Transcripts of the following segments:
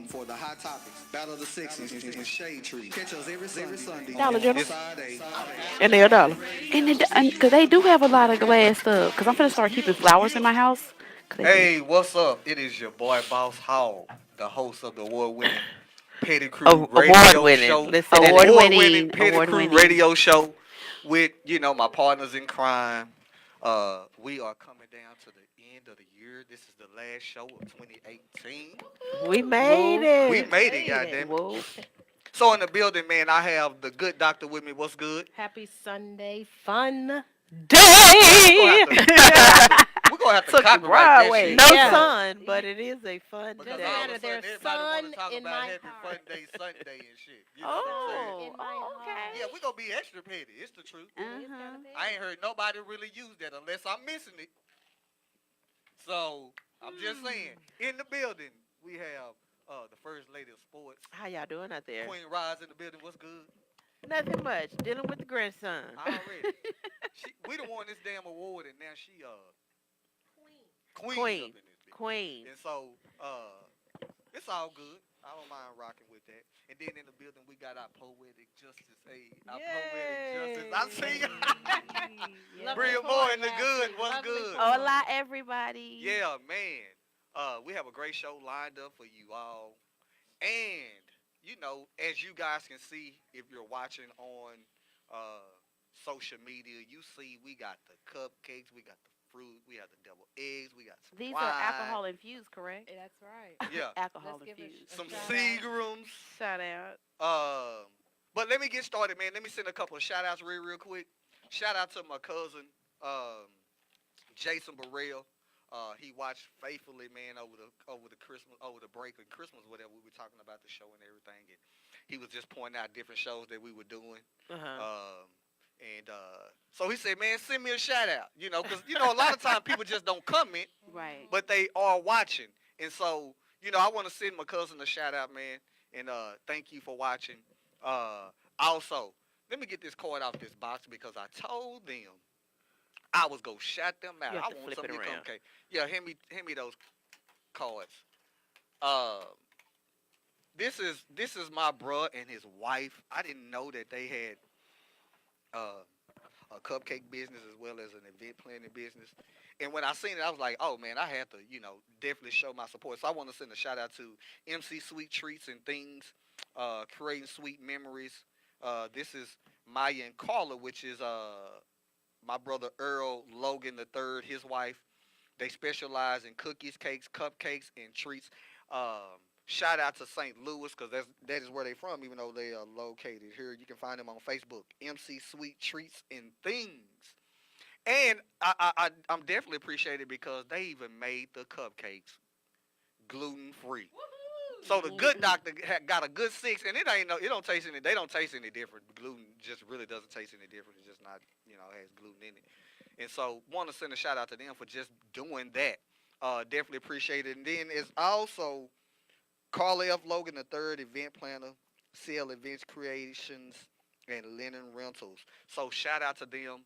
For the hot topics, Battle of the Sixties, and Shade Tree. Catch us every Sunday Dollar on General. Friday. And they're a dollar. And because they do have a lot of glass stuff. Because I'm finna start keeping flowers in my house. Cause they do. Hey, what's up? It is your boy Boss Hall, the host of the award-winning Pettigrew Award Radio winning. Show. Let's say that Award again. Award-winning winning. Award Pettigrew winning. Radio Show with, my partners in crime. We are coming down to the end of the year. This is the last show of 2018. We made Woo. We it. made it, goddammit. Woo. So in the building, man, I have the good doctor with me. What's good? Happy Sunday fun Day. We're gonna have to Took you copyright that Broadway. shit. No Yeah. sun, but it is a fun Because Doesn't all day. of matter, a sudden, there's everybody want sun to talk in about my Happy heart. Fun Day Sunday and shit. You know what I'm saying? In my Oh, okay. heart. Yeah, we're going to be extra petty. It's the truth. I ain't heard nobody really use that unless I'm missing it. So, I'm just saying, in the building, we have the First Lady of Sports, How y'all doing out there? Queen Roz in the building. What's good? Nothing much. Dealing with the grandson. Already. We done won this damn award, and now she queen Queen. up in this bitch. Queen. And so, it's all good. I don't mind rocking with that. And then in the building, we got our poetic justice. Hey, our poetic justice. I see you. Lovely Bria poet Moore in the last good. week. What's Lovely good? poet. Hola, everybody. Yeah, man. We have a great show lined up for you all. And, as you guys can see, if you're watching on social media, you see we got the cupcakes, we got the fruit, we have the deviled eggs, we got some These wine. are alcohol infused, correct? Yeah, that's right. Yeah. Alcohol Let's give it infused. a Some shout out. Seagrams. Shout out. But let me get started, man. Let me send a couple of shout outs real quick. Shout out to my cousin, Jason Burrell. He watched faithfully, man, over the break and Christmas, whatever. We were talking about the show and everything, and he was just pointing out different shows that we were doing. Uh-huh. So he said, man, send me a shout out, because a lot of times people just don't comment, Right. but they are watching, and so I want to send my cousin a shout out, man, and thank you for watching. Also, let me get this card off this box because I told them I was gonna shout them out. You have I to want flip some it of these around. okay. Yeah, hand me those cards. This is my bruh and his wife. I didn't know that they had a cupcake business as well as an event planning business. And when I seen it, I was like, oh man, I had to, definitely show my support. So I want to send a shout out to MC Sweet Treats and Things, creating sweet memories. This is Maya and Carla, which is my brother Earl Logan III, his wife. They specialize in cookies, cakes, cupcakes, and treats. Shout out to St. Louis because that is where they from, even though they are located here. You can find them on Facebook, MC Sweet Treats and Things. And I'm definitely appreciated because they even made the cupcakes gluten free. So the good doctor got a good 6, and it don't taste any. They don't taste any different. Gluten just really doesn't taste any different. It's just not, has gluten in it. And so want to send a shout out to them for just doing that. Definitely appreciate it. And then it's also Carly F. Logan III, event planner, sell events creations, and linen rentals. So shout out to them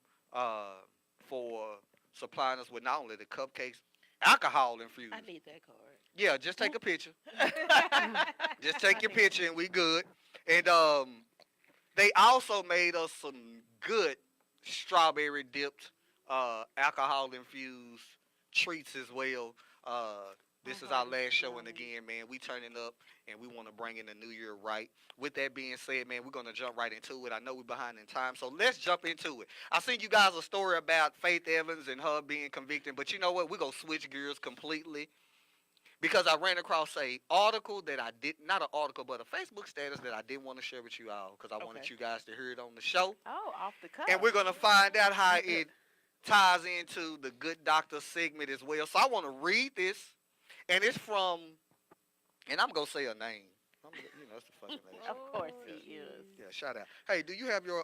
for supplying us with not only the cupcakes, alcohol infused. I need that card. Yeah, just take a picture. Just take your picture and we good. And they also made us some good strawberry dipped alcohol infused treats as well. This is our last show, and again, man, we turning up, and we want to bring in the new year right. With that being said, man, we're gonna jump right into it. I know we're behind in time, so let's jump into it. I sent you guys a story about Faith Evans and her being convicted, but you know what? We're gonna switch gears completely because I ran across a article that I did not an article, but a Facebook status that I didn't want to share with you all because I wanted Okay. you guys to hear it on the show, Oh, off the cuff. and we're gonna find out how it ties into the Good Doctor segment as well. So I want to read this. And it's from, and I'm going to say a name. That's the fucking name. Of course he is. Yeah, shout out. Hey, do you have your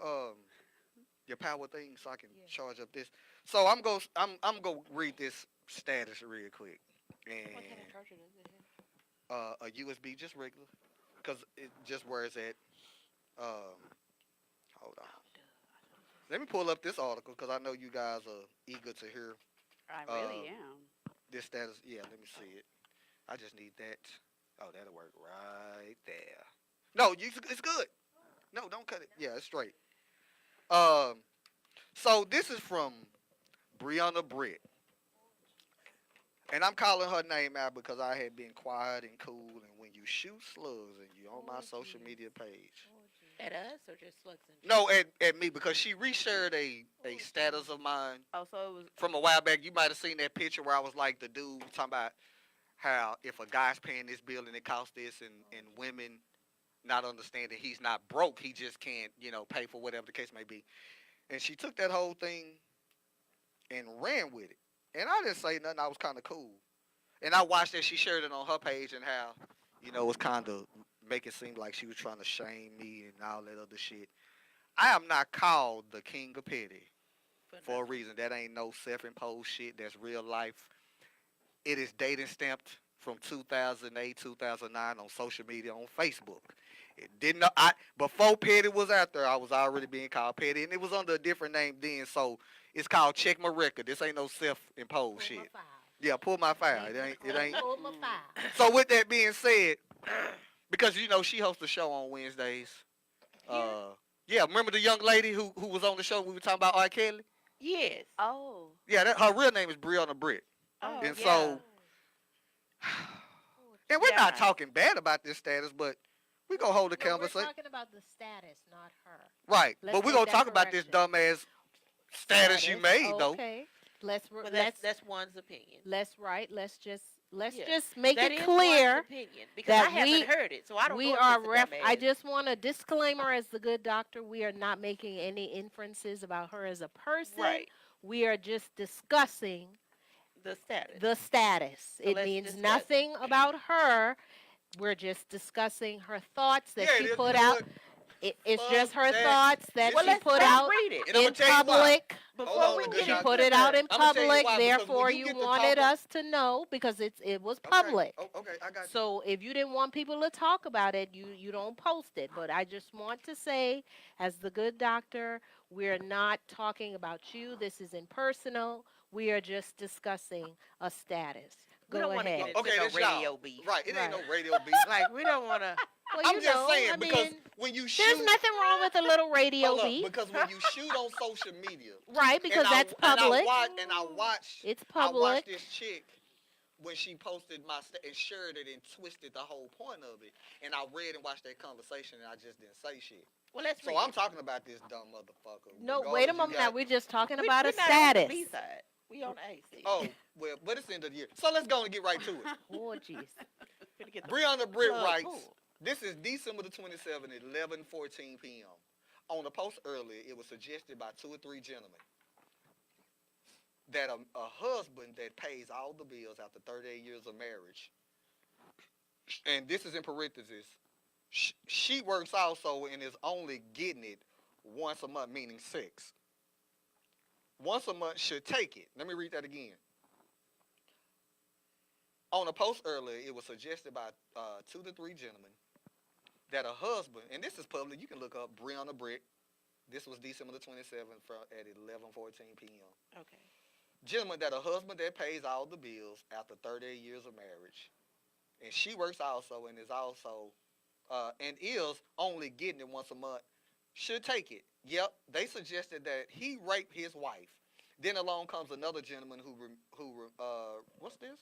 power thing so I can charge up this? So I'm going to read this status real quick. And What kind of charger does it have? a USB, just regular. Because it just where it's at. Hold on. Let me pull up this article because I know you guys are eager to hear. I really am. This status, yeah, let me see it. I just need that. Oh, that'll work right there. No, it's good. No, don't cut it. Yeah, it's straight. Um, so this is from Brianna Britt. And I'm calling her name out because I had been quiet and cool. And when you shoot slugs and you on my social media page. At us or just slugs in No, at me because she reshared a status of mine Oh, so it was. from a while back. You might have seen that picture where I was like the dude talking about how if a guy's paying this bill and it costs this and women not understanding he's not broke, he just can't, pay for whatever the case may be. And she took that whole thing and ran with it. And I didn't say nothing. I was kind of cool. And I watched that she shared it on her page and how, it was kind of make it seem like she was trying to shame me and all that other shit. I am not called the king of petty for a reason. That ain't no self-imposed shit. That's real life. It is dating stamped from 2008, 2009 on social media, on Facebook. It didn't. Before petty was out there, I was already being called petty, and it was under a different name then. So it's called check my record. This ain't no self-imposed shit. Yeah, pull my file. It ain't. Pull my file. So with that being said, because she hosts a show on Wednesdays. Yeah, remember the young lady who was on the show? We were talking about R. Kelly. Yes. Oh. Yeah, her real name is Brianna Britt. Oh, And yeah. so, and we're not Yeah. talking bad about this status, but we gonna hold the No, we're conversation. talking about the status, not her. Right, Let's but we're make gonna that talk about this correction. dumbass status you made, though. Okay. Let's Well, let's that's one's opinion. let's let's Yeah. just make That it is clear one's opinion because that I haven't heard it, so I don't we know. are if it's a I dumbass. just want a disclaimer as the good doctor. We are not making any inferences about her as a person. right We are just discussing the status. the status. So It let's means discuss. nothing about her. We're just discussing her thoughts that Yeah, she it is put good. out. It's Fuck just her that. thoughts that Well, she let's put out read it. And I'ma in tell you why. public. Before Hold on, we good get She doctor. into put it out that, in I'ma tell you public, why, because when therefore you you get to wanted talking- us to know because it was Okay, public. okay, I got you. So if you didn't want people to talk about it, you don't post it. But I just want to say, as the good doctor, we're not talking about you. This is impersonal. We are just discussing a status. we Go don't want to ahead. get into Okay, no that's y'all. radio beef. Right, it ain't no Right. radio beef. Like we don't want to. Well, I'm you just know, saying I because mean, when you there's shoot, nothing wrong with a little radio hold up, beat, because when you shoot on social media, right? Because and that's public. I watched It's I watched public. this chick when she posted and shared it and twisted the whole point of it, and I read and watched that conversation and I just didn't say shit. Well, let's So read I'm it. talking about this dumb motherfucker. No, regardless wait a you moment now. got- We're just talking We- about we're a not on the status. B side. We on the A side. Oh well, but it's the end of the year, so let's go and get right to it. Oh, jeez. Finna get the Brianna Britt plug writes, pulled. this is December the 27th at 11:14 p.m. On a post earlier, it was suggested by 2 or 3 gentlemen that a husband that pays all the bills after 38 years of marriage, and this is in parentheses, she works also and is only getting it once a month, meaning sex. Once a month should take it. Let me read that again. On a post earlier, it was suggested by 2 to 3 gentlemen that a husband, and this is public, you can look up Brianna Britt. This was December the 27th at 11:14 p.m. Okay. Gentlemen, that a husband that pays all the bills after 38 years of marriage, and she works also and is also, and is only getting it once a month, should take it. Yep, they suggested that he raped his wife. Then along comes another gentleman who what's this?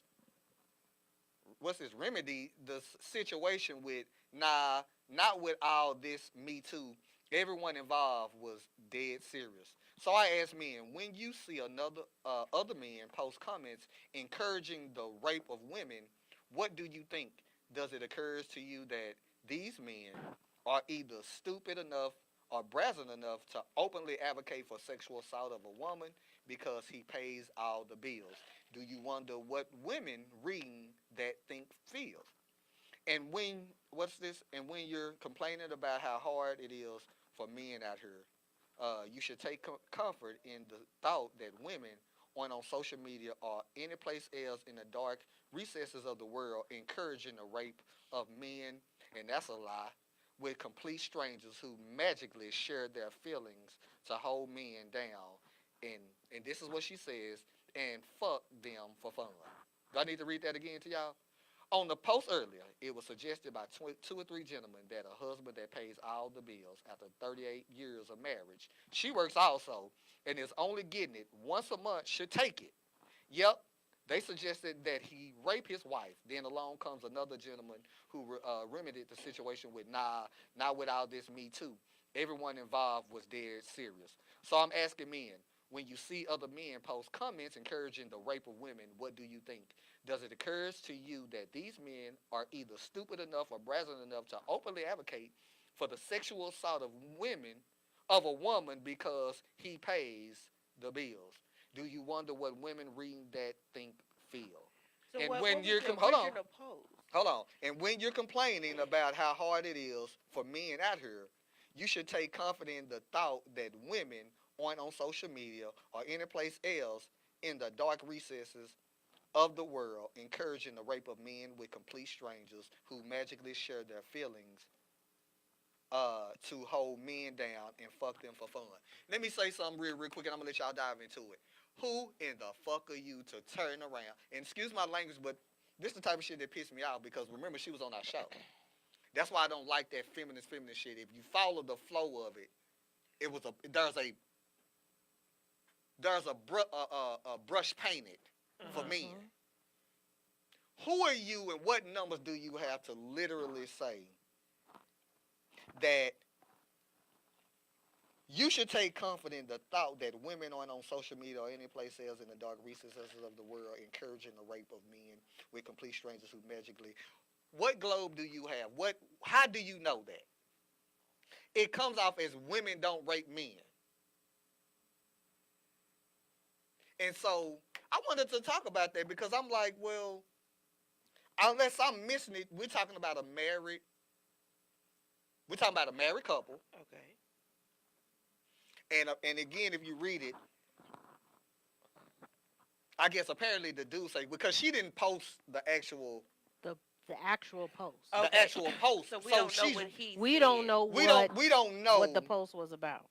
What's this? Remedy the situation with, nah, not with all this Me Too. Everyone involved was dead serious. So I asked men, when you see other men post comments encouraging the rape of women, what do you think? Does it occur to you that these men are either stupid enough or brazen enough to openly advocate for sexual assault of a woman because he pays all the bills? Do you wonder what women reading that think feels? And when And when you're complaining about how hard it is for men out here, you should take comfort in the thought that women on social media or any place else in the dark recesses of the world encouraging the rape of men, and that's a lie, with complete strangers who magically share their feelings to hold men down. And this is what she says, and fuck them for fun. Do I need to read that again to y'all? On the post earlier, it was suggested by two or three gentlemen that a husband that pays all the bills after 38 years of marriage, she works also, and is only getting it once a month, should take it. Yep, they suggested that he rape his wife. Then along comes another gentleman who remedied the situation with, nah, not with all this Me Too. Everyone involved was dead serious. So I'm asking men, when you see other men post comments encouraging the rape of women, what do you think? Does it occur to you that these men are either stupid enough or brazen enough to openly advocate for the sexual assault of a woman because he pays the bills? Do you wonder what women reading that think feel? So And what when was you're the hold on. original post? Hold on. And when you're complaining about how hard it is for men out here, you should take confidence in the thought that women aren't on social media or any place else in the dark recesses of the world encouraging the rape of men with complete strangers who magically share their feelings to hold men down and fuck them for fun. Let me say something real quick, and I'm gonna let y'all dive into it. Who in the fuck are you to turn around? And excuse my language, but this is the type of shit that pissed me off because remember she was on our show. That's why I don't like that feminist shit. If you follow the flow of it, there's a brush painted for men. Who are you and what numbers do you have to literally say that you should take comfort in the thought that women aren't on social media or any place else in the dark recesses of the world encouraging the rape of men with complete strangers who magically... What globe do you have? How do you know that? It comes off as women don't rape men. And so I wanted to talk about that because I'm like, well, unless I'm missing it, we're talking about a married couple. Okay. And again, if you read it, I guess apparently the dude say, because she didn't post the actual post. Okay. The actual post. So we don't know what he We said. don't know we don't know what the post was about.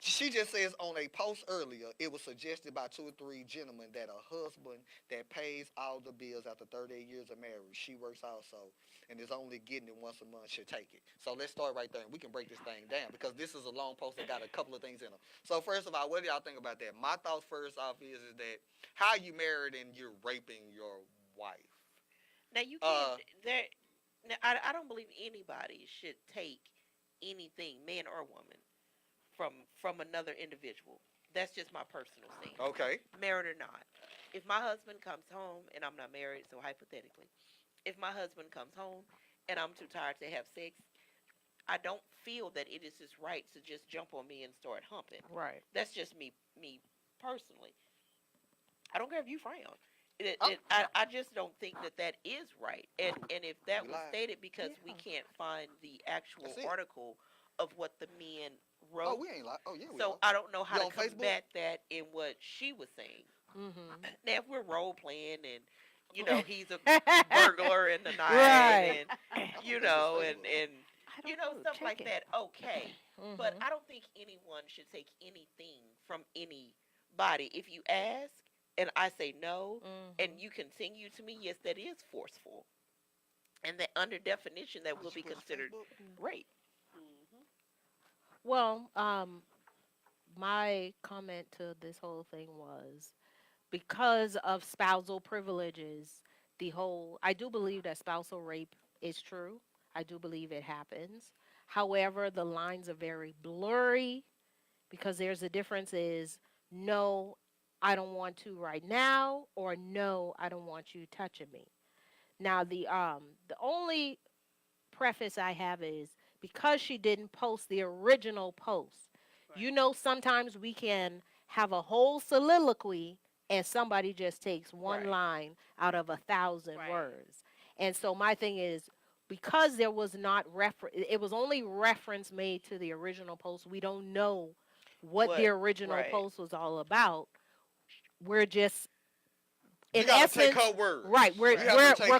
She just says on a post earlier, it was suggested by 2 or 3 gentlemen that a husband that pays all the bills after 38 years of marriage, she works also, and is only getting it once a month, should take it. So let's start right there, and we can break this thing down, because this is a long post that got a couple of things in them. So first of all, what do y'all think about that? My thoughts first off is that how you married and you're raping your wife? Now you can't. I don't believe anybody should take anything, man or woman, from another individual. That's just my personal thing. Okay. Married or not. If my husband comes home and I'm not married, so hypothetically, if my husband comes home and I'm too tired to have sex, I don't feel that it is his right to just jump on me and start humping. Right. That's just me personally. I don't care if you frown. I just don't think that is right. And if that was stated because we can't find the actual article of what the men wrote. Oh, we ain't like. Oh, yeah, we So are. I don't know how You to on Facebook? combat that in what she was saying. Mm-hmm. Now, if we're role playing and he's a burglar in the night, Right. and stuff like that, okay. Mm-hmm. But I don't think anyone should take anything from anybody. If you ask and I say no, and you continue to me, yes, that is forceful, and that under definition that will be considered rape. Well, my comment to this whole thing was because of spousal privileges, I do believe that spousal rape is true. I do believe it happens. However, the lines are very blurry because there's a difference is no, I don't want to right now, or no, I don't want you touching me. Now, the only preface I have is because she didn't post the original post. Right. Sometimes we can have a whole soliloquy and somebody just takes one line out of 1,000 words. And so my thing is, because there was not it was only reference made to the original post. We don't know what the original post was all about. We're just in essence, take her word. Right, we're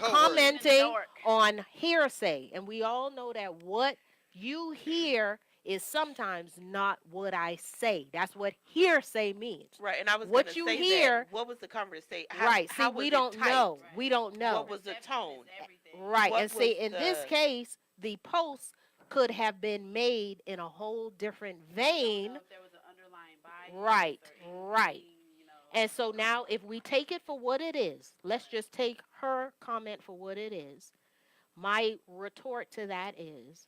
commenting on hearsay, and we all know that what you hear is sometimes not what I say. That's what hearsay means. Right, and I was What gonna you say hear, that. What was the conversation? How, right? See, how was we it don't typed? know. We don't know. What was the tone? Right. What And see, was in this the- case, the post could have been made in a whole different vein. Right, right. And so now, if we take it for what it is, let's just take her comment for what it is. My retort to that is,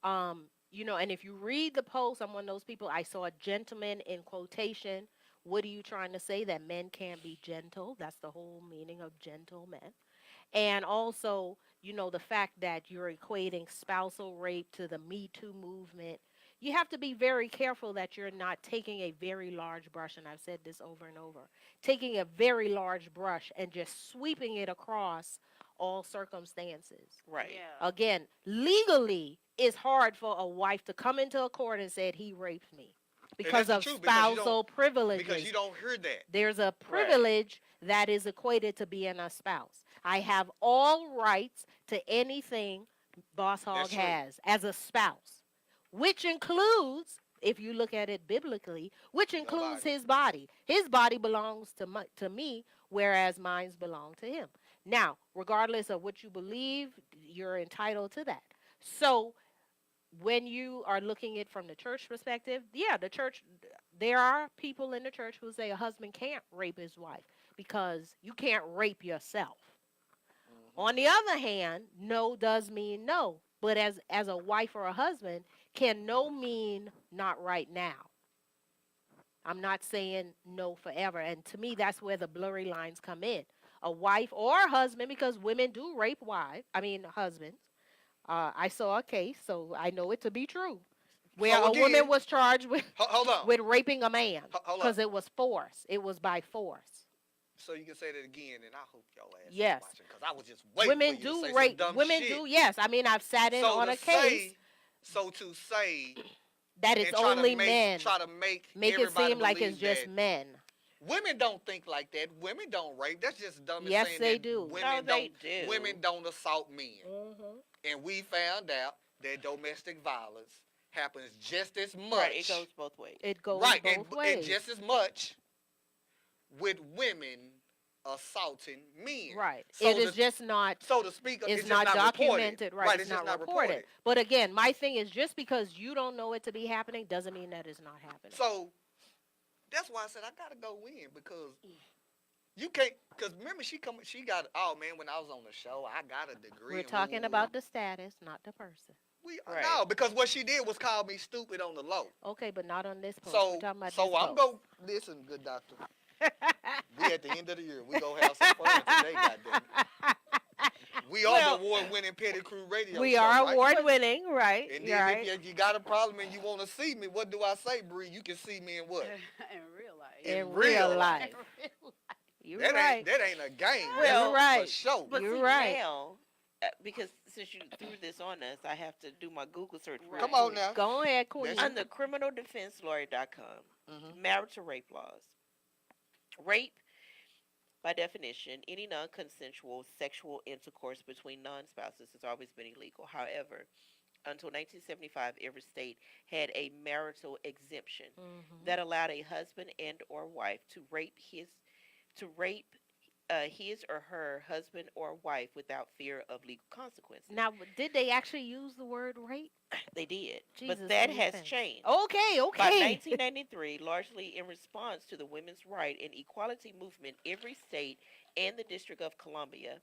and if you read the post, I'm one of those people. I saw a gentleman in quotation. What are you trying to say? That men can't be gentle? That's the whole meaning of gentleman. And also, the fact that you're equating spousal rape to the Me Too movement. You have to be very careful that you're not taking a very large brush, and I've said this over and over, taking a very large brush and just sweeping it across all circumstances. Right. Again, legally, it's hard for a wife to come into a court and say he raped me because that's of the truth, because you spousal privileges. Because you don't hear that. There's a privilege that is equated to being a spouse. I have all rights to anything Boss Hogg has as a spouse, which includes, if you look at it biblically, which includes his body. His body belongs to me, whereas mine belong to him. Now, regardless of what you believe, you're entitled to that. So when you are looking at it from the church perspective, the church, there are people in the church who say a husband can't rape his wife because you can't rape yourself. On the other hand, no does mean no. But as a wife or a husband, can no mean not right now? I'm not saying no forever. And to me, that's where the blurry lines come in. A wife or a husband, because women do rape husbands. I saw a case, so I know it to be true, where a woman was charged with with raping a man because it was force. It was by force. So you can say that again, and I hope y'all ass yes. watching, because I was just waiting women for you do to say rape. some dumb Women shit. do. Yes, I mean I've sat in on a case. So to say that it's only men. Try to make it seem like it's just men. Women don't think like that. Women don't rape. That's just dumb. Yes, saying they that do. Women do. Women don't assault men. Mm-hmm. And we found out that domestic violence happens just as much. Right, it goes both ways. It goes both ways. And just as much with women assaulting men. Right. So it is just not, so to speak, it's not documented. Right. It's not reported. But again, my thing is, just because you don't know it to be happening doesn't mean that it's not happening. So that's why I said I gotta go in, because you can't. Because remember, she got. Oh man, when I was on the show, I got a degree. We're talking about the status, not the person. No, because what she did was call me stupid on the low. Okay, but not on this post. So we're talking about so this I'm post. listen, good doctor. We at the end of the year. We gonna have some fun today, goddamn. We are the award-winning Petty Crew Radio. We show, are right? award-winning, right? And then if you got a problem and you want to see me, what do I say, Bree? You can see me in what? In real life. In real life. You're right. That ain't a game. Well, That's right. for sure. But You're see, right. now, because since you threw this on us, I have to do my Google search. Come on now. Go ahead, Queen. Under criminaldefenselawyer.com, marital rape laws. Rape, by definition, any non-consensual sexual intercourse between non-spouses has always been illegal. However, until 1975, every state had a marital exemption that allowed a husband and or wife to rape his or her husband or wife without fear of legal consequences. Now, did they actually use the word rape? They did, Jesus, but that has changed. Okay. By 1993, largely in response to the women's right and equality movement, every state and the District of Columbia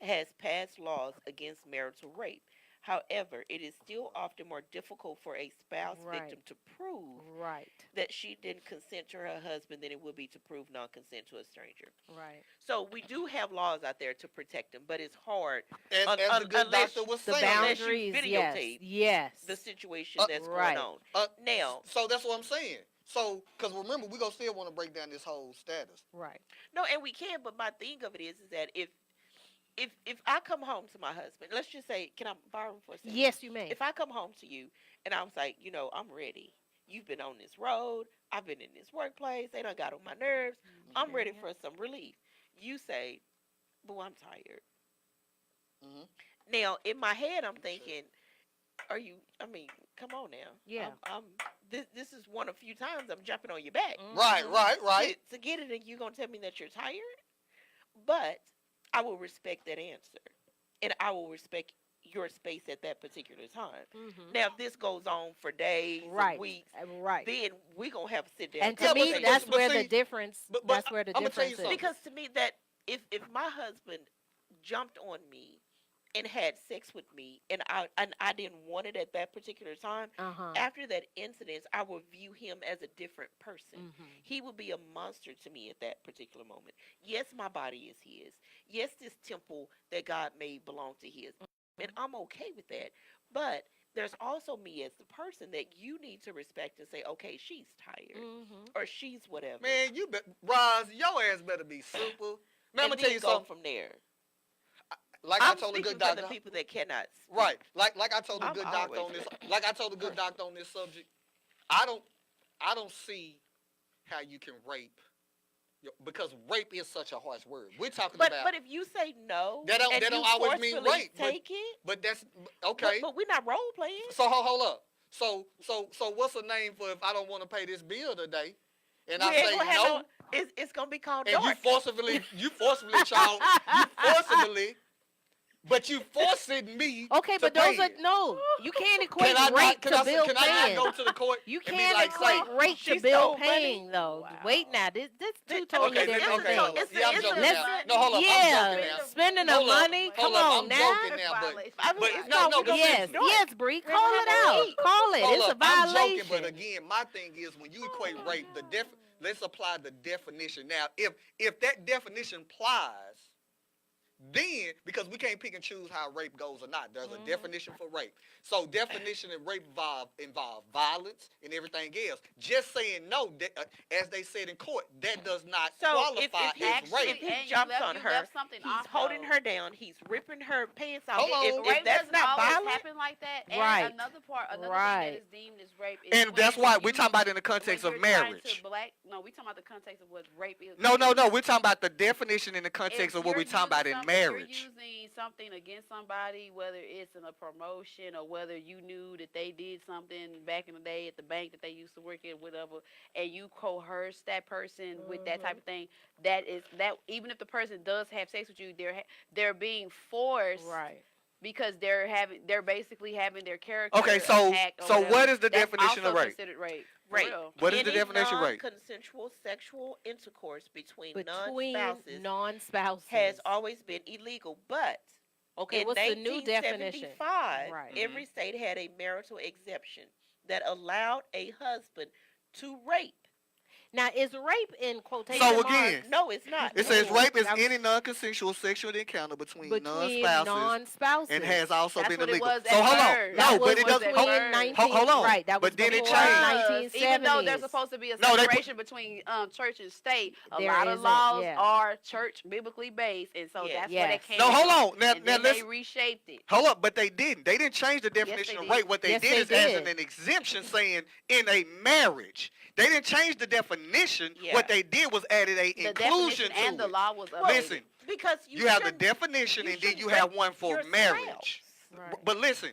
has passed laws against marital rape. However, it is still often more difficult for a spouse victim to prove that she didn't consent to her husband than it would be to prove non-consent to a stranger. Right. So we do have laws out there to protect them, but it's hard As the good doctor was saying, unless you videotape yes. the situation that's going on. Now, so that's what I'm saying. So, because remember, we're going to still want to break down this whole status. Right. No, and we can, but my thing of it is that if I come home to my husband, let's just say, can I borrow him for a second? Yes, you may. If I come home to you and I was like, I'm ready. You've been on this road. I've been in this workplace. They done got on my nerves. I'm ready for some relief. You say, boo, I'm tired. Now, in my head, I'm thinking, Are you? I mean, come on now. Yeah. This is one of few times I'm jumping on your back. Right. To get it, and you gonna tell me that you're tired? But I will respect that answer, and I will respect your space at that particular time. Now, if this goes on for days, and weeks, then we gonna have to sit down. And to me, that's where the difference. That's where the I'ma tell you difference is. something. Because to me, that if my husband jumped on me and had sex with me, and I didn't want it at that particular time, after that incident, I would view him as a different person. He would be a monster to me at that particular moment. Yes, my body is his. Yes, this temple that God made belongs to his. And I'm okay with that. But there's also me as the person that you need to respect and say, okay, she's tired. Or she's whatever. Man, Roz, your ass better be super. Man, I'm going to tell you something. From there. Like I'm I told the speaking good for doctor. the people that cannot speak. Right. Like I told the I'm good doctor on always this. Like I told the good doctor on this subject. I don't see how you can rape. Because rape is such a harsh word. We're talking about. But if you say no, that don't always mean rape. Take it. But that's okay. But we're not role playing. So hold up. So what's the name for if I don't want to pay this bill today, and I say no? It's gonna be called. And dark. you forcibly, child, but you forcing me. Okay, but those are no. You can't equate rape to bill Can paying. I not go to the court? You and be can't like, equate rape to She's bill so paying funny. though. Wow. Wait now, this two totally Okay, different okay. things. Yeah, I'm joking let's- now. No, hold up. Yeah, I'm joking now. spending the Hold up, money. hold Come up, on I'm now. joking now, but it's no, not no, what but Yes, doing. yes, Bree, We're call it having out. rape. Call it. hold It's a up, I'm violation. joking, but again, my thing is when you equate rape, let's apply the definition. Now, if that definition applies, then because we can't pick and choose how rape goes or not, there's a definition for rape. So definition of rape involve violence and everything else. Just saying no, as they said in court, that does not qualify as rape. If he jumps on her, he's holding her down, he's ripping her pants off. Hold on. If that's not violent, happen like that. And Right. another thing Right. that is deemed as rape is And when that's why we're you- talking about in the context when of you're trying marriage. to we talking about the context of what rape is. No, we're talking about the definition in the context If of what we're you're talking about in using marriage. You're using something against somebody, whether it's in a promotion or whether you knew that they did something back in the day at the bank that they used to work at, whatever, and you coerce that person with that type of thing. That even if the person does have sex with you, they're being forced, Right. because they're basically having their character. Okay, so attacked or so whatever. what is the That's definition of also rape? considered rape. For rape. real. What is the Any definition of rape? Non-consensual sexual intercourse between Between non-spouses non-spouses has always been illegal, but Okay, in what's the new definition? 1975, Right. every state had a marital exemption that allowed a husband to rape. Now, is rape in quotation So marks again, No, it's not. it says No, rape is that was- any non-consensual sexual encounter between between non-spouses non-spouses? and has also That's been what it illegal. was So at hold on, first. no, That but it was doesn't. at between first. 19, Hold on, right? That was but then it before changed. 1970s. Even though there's supposed to be a No, they put- separation between church and state, a There lot of isn't, laws yeah. are church biblically based, and so Yes. that's where they Yes. came. No, hold from. on. Now And then they let's reshaped it. hold up, but they didn't. They didn't change the definition they of rape. did. What they Yes, did they is added did. an exemption saying in a marriage. They didn't change the definition. Yeah. What they did was added a The inclusion definition to and the it. law was updated. Listen, Because you have the shouldn't- definition you and then you shouldn't have rape one for your marriage. spouse. Right. But listen,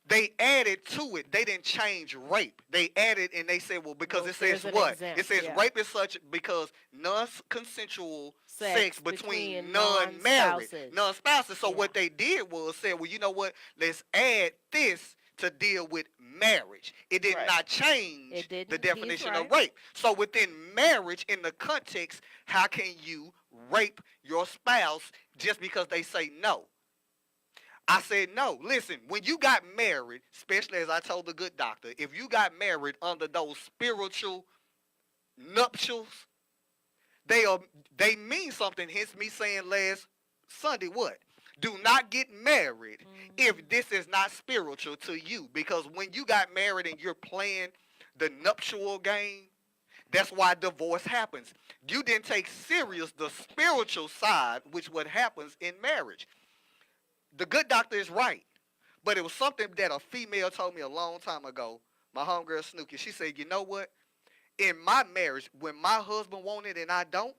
they added to it. They didn't change rape. They added and they said, well, because Well, it says there's an what? exempt, It says yeah. rape is such because non-consensual sex between between non-married, non-spouses. non-spouses. So Yeah. what they did was say, well, you know what? Let's add this to deal with marriage. It did Right. not change It didn't. the He's definition of right. rape. So within marriage, in the context, how can you rape your spouse just because they say no? I said no. Listen, when you got married, especially as I told the good doctor, if you got married under those spiritual nuptials, they mean something. Hence me saying last Sunday, what? Do not get married if this is not spiritual to you. Because when you got married and you're playing the nuptial game, that's why divorce happens. You didn't take serious the spiritual side, which what happens in marriage. The good doctor is right. But it was something that a female told me a long time ago. My homegirl Snooki, she said, you know what? In my marriage, when my husband wants it and I don't,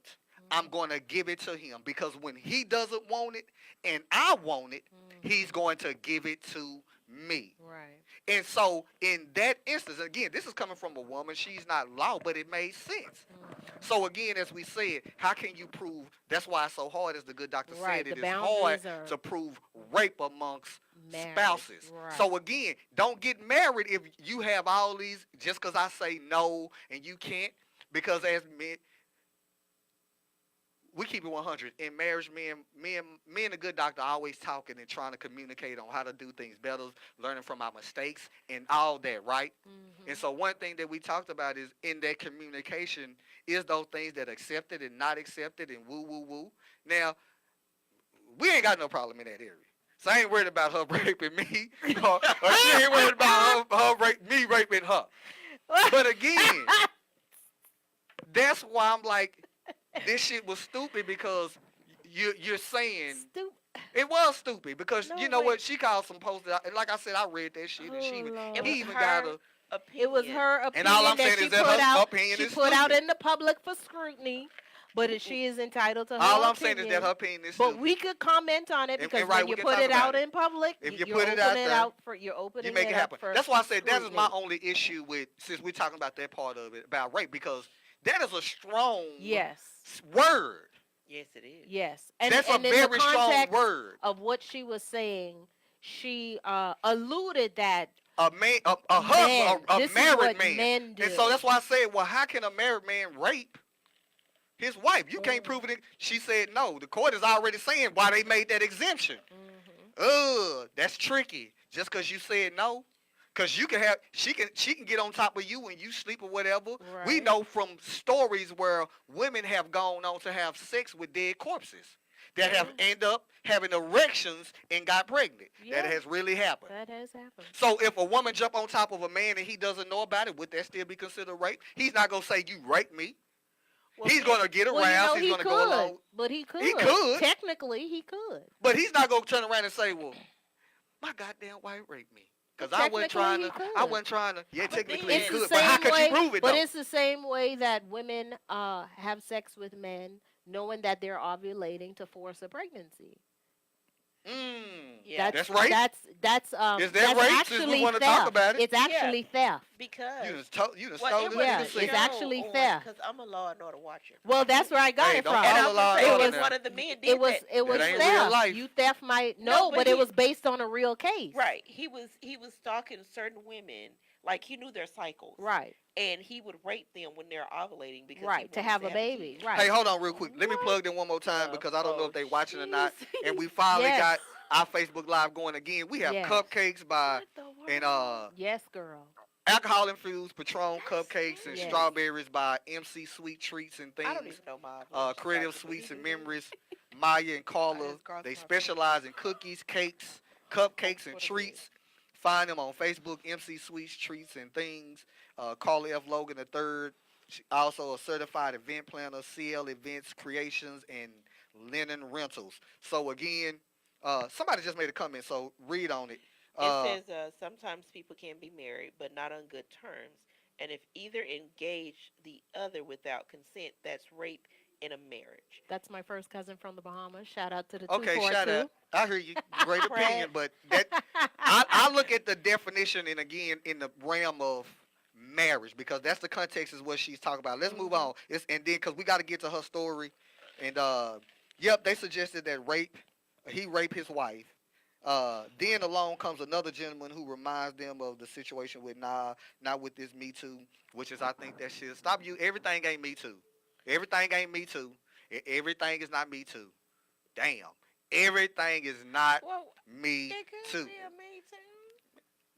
I'm going to give it to him. Because when he doesn't want it and I want it, he's going to give it to me. Right. And so in that instance, again, this is coming from a woman. She's not law, but it made sense. So again, as we said, how can you prove? That's why it's so hard, as the good doctor Right, said. the It is hard boundaries are to prove rape amongst marriage. spouses. Right. So again, don't get married if you have all these. Just because I say no and you can't, because as men, we keep it 100 in marriage. Me and the good doctor are always talking and trying to communicate on how to do things better, learning from our mistakes and all that, right? And so one thing that we talked about is in that communication is those things that accepted and not accepted and woo woo woo. Now we ain't got no problem in that area. So I ain't worried about her raping me, or she ain't worried about me raping her. But again, that's why I'm like, this shit was stupid, because you're saying Stupid. it was stupid, because No, you know wait. what, she called some posts that and like I said, I read that shit, and Lord. It he was even her got a. It was opinion. her And opinion all I'm that saying she is that put her out. opinion She is put out stupid. in the public for scrutiny, but she is entitled to her All opinion. I'm saying is that her opinion is But stupid. we could comment on it, And- because and right, when we you can put talk it about out it. in public, If you you're put it opening out it there, out for you're opening you make it up happen. for That's why I said that is scrutiny. my only issue with, since we're talking about that part of it about rape, because that is a strong Yes. word. Yes, it is. Yes. And That's and a in the very strong context word. of what she was saying, she alluded that A man, a men, husband, a this is married what man. men do. And so that's why I said, well, how can a married man rape his wife? You can't prove it. She said no. The court is already saying why they made that exemption. That's tricky. Just because you said no, because you can have, she can get on top of you when you sleep or whatever. We Right. know from stories where women have gone on to have sex with dead corpses that have ended up having erections and got pregnant. Yeah. That has really happened. That has happened. So if a woman jump on top of a man and he doesn't know about it, would that still be considered rape? He's not gonna say you raped me. Well, He's gonna get aroused. Well, He's he gonna could, go along. but he could. He could. Technically, he could. But he's not gonna turn around and say, "Well, my goddamn wife raped me," because I wasn't trying Technically, to. he I could. wasn't trying to. Yeah, But technically then- he It's could. the But how same could way. you prove it But though? it's the same way that women have sex with men, knowing that they're ovulating to force a pregnancy. Yeah. That's right. That's Is that that's right? Since actually we want to theft. talk about it, It's actually theft. Because you just well, stole it it. was Yeah, a Listen. it's show actually on- theft. Cause I'm a Law and Order watcher. Well, that's where I got Hey, it don't from. And follow I'm Law just and saying, Order if now. one of the men did It was that. it was ain't real theft. life. You theft might No, but but it he- was based on a real case. Right. He was stalking certain women. Like he knew their cycles. Right. And he would rape them when they're ovulating because he Right. To wanted have a baby. kid. Right. Hey, hold on real quick. Let me What plug them one more time the- because I don't know if they watching or not. jeez. And we finally Yes. got our Facebook Live going again. We have Yes. cupcakes by What the world? and Yes, girl. alcohol infused Patron cupcakes and Yes. strawberries by MC Sweet Treats and I don't things. even know my Creative doctor, but Sweets he and do that. Memories. Maya and Carla. his girl's They my friend. specialize in cookies, cakes, cupcakes, and what it treats. Find them on Facebook, MC Sweets, Treats, and Things. Carla F. Logan III. She also a certified event planner, CL Events Creations, and Linen Rentals. So again, somebody just made a comment, so read on it. It says sometimes people can be married, but not on good terms. And if either engage the other without consent, that's rape in a marriage. That's my first cousin from the Bahamas. Shout out to the Okay, 242. shout out. I hear you. Great Right. opinion, but that I look at the definition and again in the realm of marriage because that's the context is what she's talking about. Let's move on. And then because we got to get to her story, and yep, they suggested that he raped his wife. Then along comes another gentleman who reminds them of the situation with not with this Me Too, which is I think that shit. Stop you. Everything ain't Me Too. Everything ain't Me Too. Everything is not Me Too. Damn. Everything is not Well, Me it could Too. be a me too.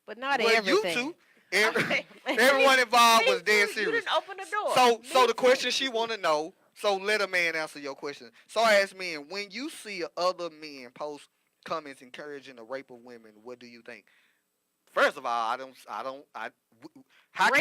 But not Well, everything. you too. Every, Okay. everyone involved was Me dead too. You serious. didn't open the door. So Me the too. question she want to know. So let a man answer your question. So I asked men, when you see other men post comments encouraging the rape of women, what do you think? First of all, how can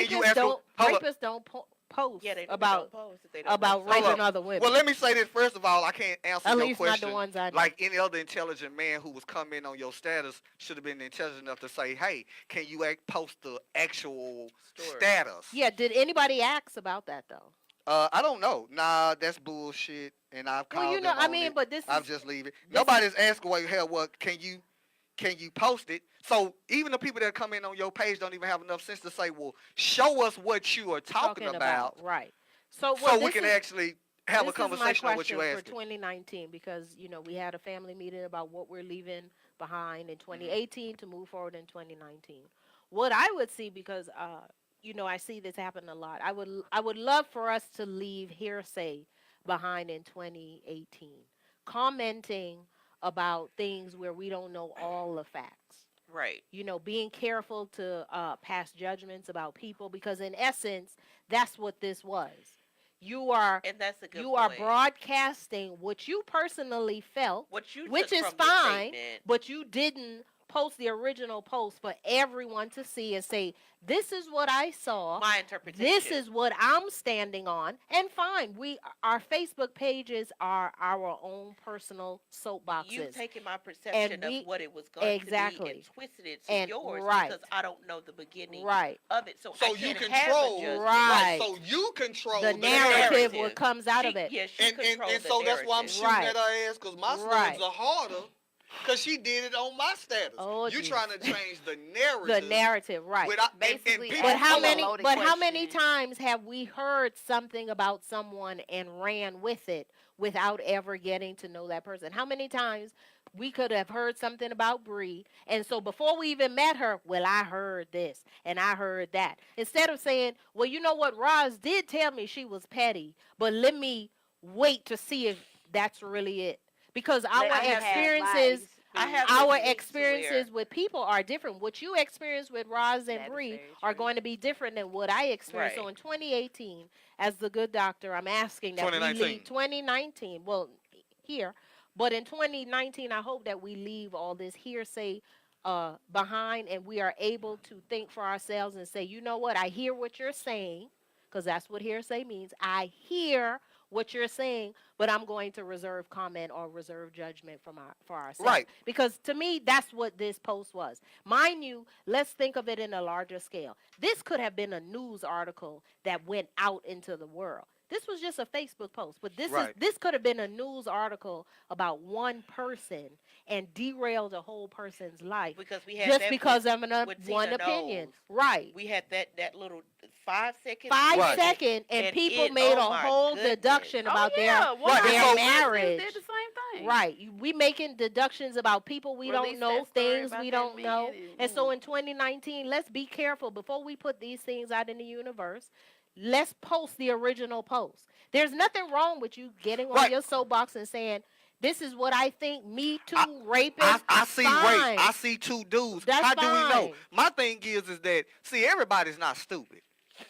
you ask? Rapists don't post Yeah, they about don't post if they don't about rape Hold raping up. other women. Well, let me say this. First of all, I can't answer At your least not question. the ones I know. Like any other intelligent man who was commenting on your status should have been intelligent enough to say, "Hey, can you post the actual Story. status?" Yeah, did anybody ask about that though? I don't know. Nah, that's bullshit. And I've called Well, you know, them I on mean, it. but this I'll is just leave it. this Nobody's asking, well, hell, what can you can you post it? So even the people that come in on your page don't even have enough sense to say, well, show us what you are talking about, right? So, so we can actually have a this is my conversation on what question you're for asking. 2019 because we had a family meeting about what we're leaving behind in 2018 to move forward in 2019. What I would see, because I see this happen a lot. I would love for us to leave hearsay behind in 2018, commenting about things where we don't know all the facts. Right. Being careful to pass judgments about people, because in essence, that's what this was. You are And that's a good you are point. broadcasting what you personally felt, What you which took is from the fine, statement. but you didn't post the original post for everyone to see and say, this is what I saw. My interpretation. This is what I'm standing on. And fine, our Facebook pages are our own personal soapboxes. You've taken my perception of what it was going to be and twisted it to yours because I don't know the beginning of it. So I you can't control, have a judgment. right? So you control the narrative what comes out of it. Yes, she and controls so the that's why I'm narrative. shooting at her ass, because my slugs are harder. Because she did it on my status. Oh, you geez. trying to change the narrative. The narrative, right? Basically, but how asking a many question. times have we heard something about someone and ran with it without ever getting to know that person? How many times we could have heard something about Bree, and so before we even met her, well, I heard this and I heard that. Instead of saying, well, you know what, Roz did tell me she was petty, but let me wait to see if that's really it. Because our experiences with people are different. What you experience with Roz and Bree are going to be different than what I experienced. So in 2018, as the good doctor, I'm asking that we leave 2019. Well, here, but in 2019, I hope that we leave all this hearsay behind, and we are able to think for ourselves and say, you know what, I hear what you're saying, because that's what hearsay means. I hear what you're saying, but I'm going to reserve comment or reserve judgment for ourselves. Right. Because to me, that's what this post was. Mind you, let's think of it in a larger scale. This could have been a news article that went out into the world. This was just a Facebook post, but this could have been a news article about one person and derailed a whole person's life because we had just because of one opinion. Right. We had that little 5 second. 5 second, and people made a whole deduction about their marriage. Did the same thing. Right. We making deductions about people we don't know, things we don't know. And so in 2019, let's be careful before we put these things out in the universe. Let's post the original post. There's nothing wrong with you getting on your soapbox and saying, this is what I think, Me Too, rapist. I see rape. I see two dudes. How do we know? My thing is that, see, everybody's not stupid.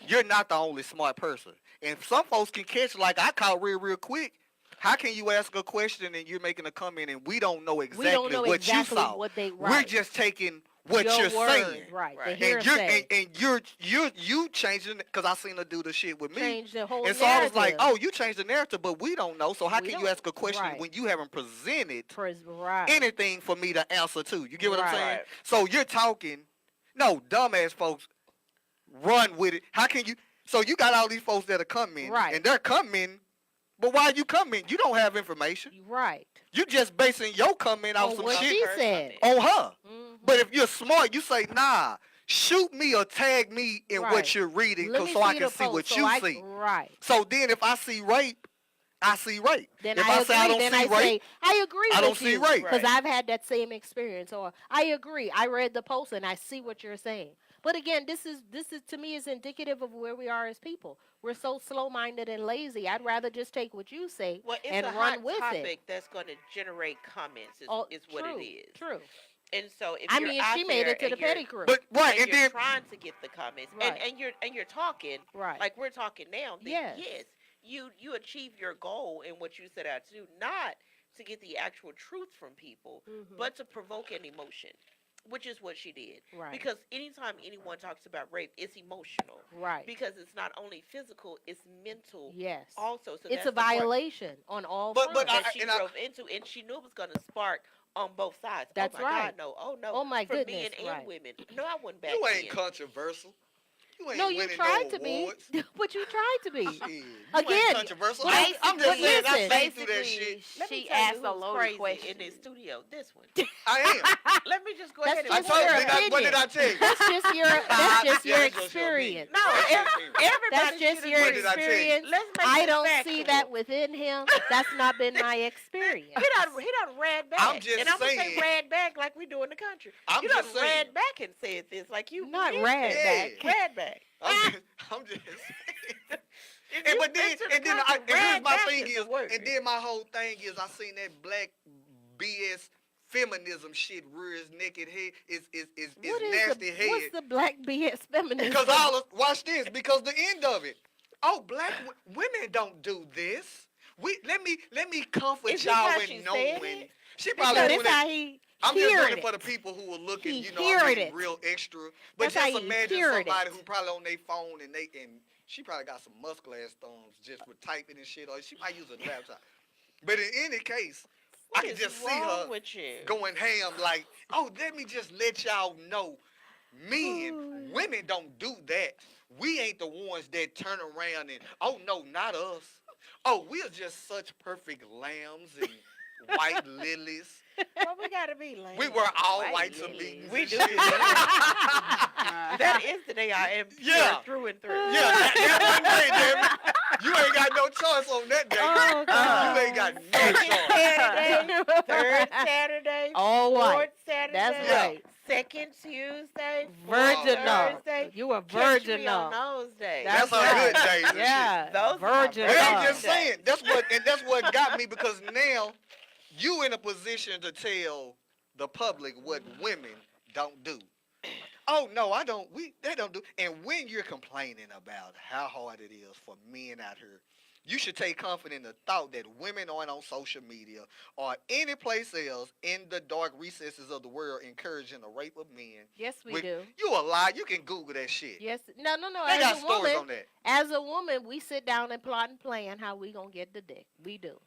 You're not the only smart person. And some folks can catch, like I caught real quick. How can you ask a question and you're making a comment and we don't know exactly what you saw? We're just taking what you're saying, right? And you changing, because I seen her do the shit with me, change the whole and so I was like, oh, you changed the narrative, but we don't know. So how can you ask a question when you haven't presented anything for me to answer to? You get what I'm saying? So you're talking, no, dumbass folks, run with it. How can you? So you got all these folks that are coming, and they're coming. But why you coming? You don't have information. Right. You just basing your comment off some what shit she said. on her. But if you're smart, you say, nah, shoot me or tag me in what you're reading so I can see what you see. Right. So then if I see rape, I see rape. Then if I I say I don't see rape, I agree I don't with see you. rape. Because I've had that same experience. Or I agree. I read the post and I see what you're saying. But again, this is to me is indicative of where we are as people. We're so slow-minded and lazy. I'd rather just take what you say and run with it. It's a hot topic that's going to generate comments is what it is. True. And so if she made it to the petty crew. But and you're trying to get the comments, and you're talking like we're talking now. Then yes, you achieve your goal in what you set out to do, not to get the actual truth from people, but to provoke an emotion. Which is what she did. Right. Because anytime anyone talks about rape, it's emotional. Right. Because it's not only physical, it's mental. Yes. Also. So it's a violation on all fronts. But she drove into, and she knew it was going to spark on both sides. That's God, no. Oh, no. Oh, my For goodness. men and women. No, I wouldn't back You ain't in. controversial. You ain't No, you winning tried no to be. awards. But you tried to be. Shit, you ain't Again, controversial. but I'm just basically- saying, I listen, seen through that shit. Basically, Let me she tell you asked a who's loaded crazy question. in this studio. This one. I am. Let me just go That's ahead I and just told your you. What did I tell you? That's just your Nah, that's just yeah, your that's just your opinion. experience. No, everybody That's just should your What agree. did I tell you? experience. Let's make I this don't factual. see that within him. That's not been my experience. He done ran back. I'm just and I'm gonna say saying. ran back like we do in the country. I'm You done just saying. ran back and said this like you Not meant ran it. back. Ran back. I'm just saying. If And you but then, been to the and then, country, and here's ran my back thing is the is, word. and then my whole thing is, I seen that black BS feminism shit rear its naked head, is What is nasty the, head. what's the black BS feminism? Because watch this, because the end of it. Oh, black women don't do this. Let me comfort Is this y'all how in she said knowing. it? She Because probably doing that's it. how he I'm just doing heard it for the it. people who are looking, He you know, heard I'm being it. real extra. But That's how just he imagine heard somebody it. who probably on their phone and she probably got some muscle ass thumbs just with typing and shit, or she might use a laptop. But in any case, What I can is just see wrong her with you? going ham like, oh, let me just let y'all know, men, women don't do that. We ain't the ones that turn around and, oh no, not us. Oh, we're just such perfect lambs and white lilies. Well, we gotta be lame. We were all White whites and lilies. beans. We and do. shit. That is the day I am pure Yeah. through and through. Yeah, that one day, damn it. You ain't got no choice on that day. Oh, God. You ain't got no Second choice. Saturday, third Saturday, All fourth white. Saturday, That's Yeah. right. second Tuesday, Virginal. Thursday. You were Catch me on virginal. those days. That's our right. good days and shit. Yeah. Those are my virginal. And I'm virgin just saying, that's what got me, because now you in a position to tell the public what women don't do. Oh no, I don't. They don't do. And when you're complaining about how hard it is for men out here, you should take comfort in the thought that women aren't on social media or any place else in the dark recesses of the world encouraging the rape of men. Yes, we do. You a lie. You can Google that shit. Yes. No. They got As a stories woman, on that. as a woman, we sit down and plot and plan how we gonna get the dick. We do.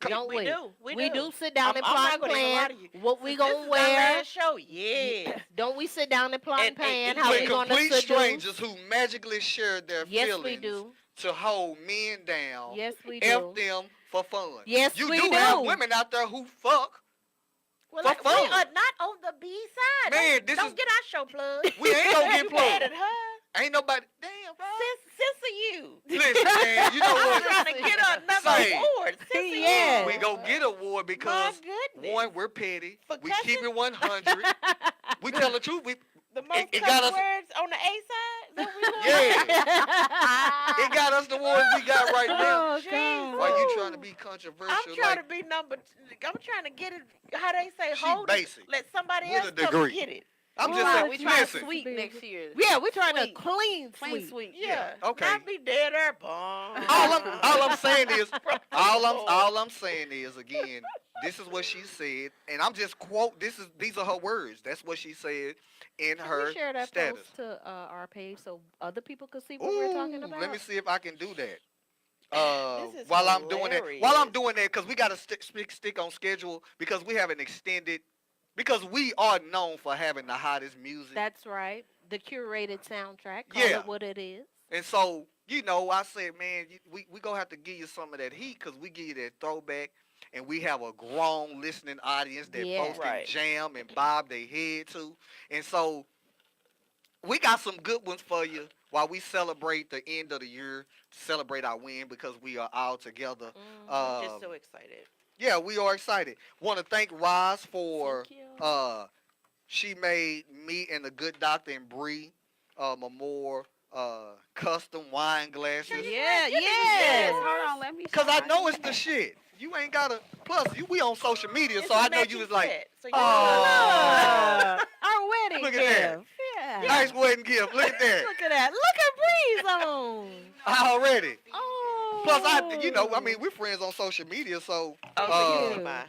Don't we we? do. We do sit down and I'm plot not and gonna even lie plan to you. what we Since gonna this is our wear. last show, yeah. Don't we sit down and plot and And- plan and how With we gonna complete seduce? strangers who magically share their Yes, feelings we do. to hold men down. Yes, we F do. them for fun. Yes, you we do do. have women out there who fuck. Well, For like, we fun. are not on the B side. Man, this don't is- get our show plugged. We ain't gonna get You mad at plugged. her? Ain't nobody. Damn, bro. Sis of you. Listen, man, you know I'm what? trying to get another Say, award. Sis of yes. you. We go get award My because goodness. one, we're petty. For We cussing? keep it 100. We tell the truth. The most it got cuss us- words on the A side? Is that what we doing? Yeah. It got us the ones we got right now. Oh, God. Why you trying to be controversial? I'm trying like, to be I'm trying to get it, how they say, She hold basic. it, let somebody With else a come degree. get it. I'm just Right. saying. We trying to Listen. sweep next year. Yeah, we're trying to Sweet. clean Clean sweep. sweep. Yeah. Okay. Not be dead or bomb. All I'm saying is, all I'm saying is, again, this is what she said, and I'm just quote. These are her words. That's what she said in Can her we share that status. post to our page so other people can see what we're talking about? Let me see if I can do that. This is While I'm doing that, because we got to stick on schedule, because we have an extended, because we are known for having the hottest music. That's right. The curated soundtrack. Call Yeah. it what it is. And so, I said, man, we gonna have to give you some of that heat, because we give you that throwback, and we have a grown listening audience that Yeah. folks can Right. jam and bob their head to. And so, we got some good ones for you while we celebrate the end of the year, celebrate our win, because we are all together. I'm just so excited. Yeah, we are excited. Want to thank Roz for Thank you. she made me and the good doctor and Bree a more custom wine glasses. Yeah, Yes, yeah. hold on, let me. Cause I show know you. it's the shit. You ain't gotta. Plus, we on social media, It's so a I know you matching was like, set, so you oh, Our wedding Look at gift. that. Yeah. nice wedding gift. Look at that Look at that. Look at Breeze on. already. Oh. Plus, I mean, we're friends on social media, so Oh, Uh, so you my.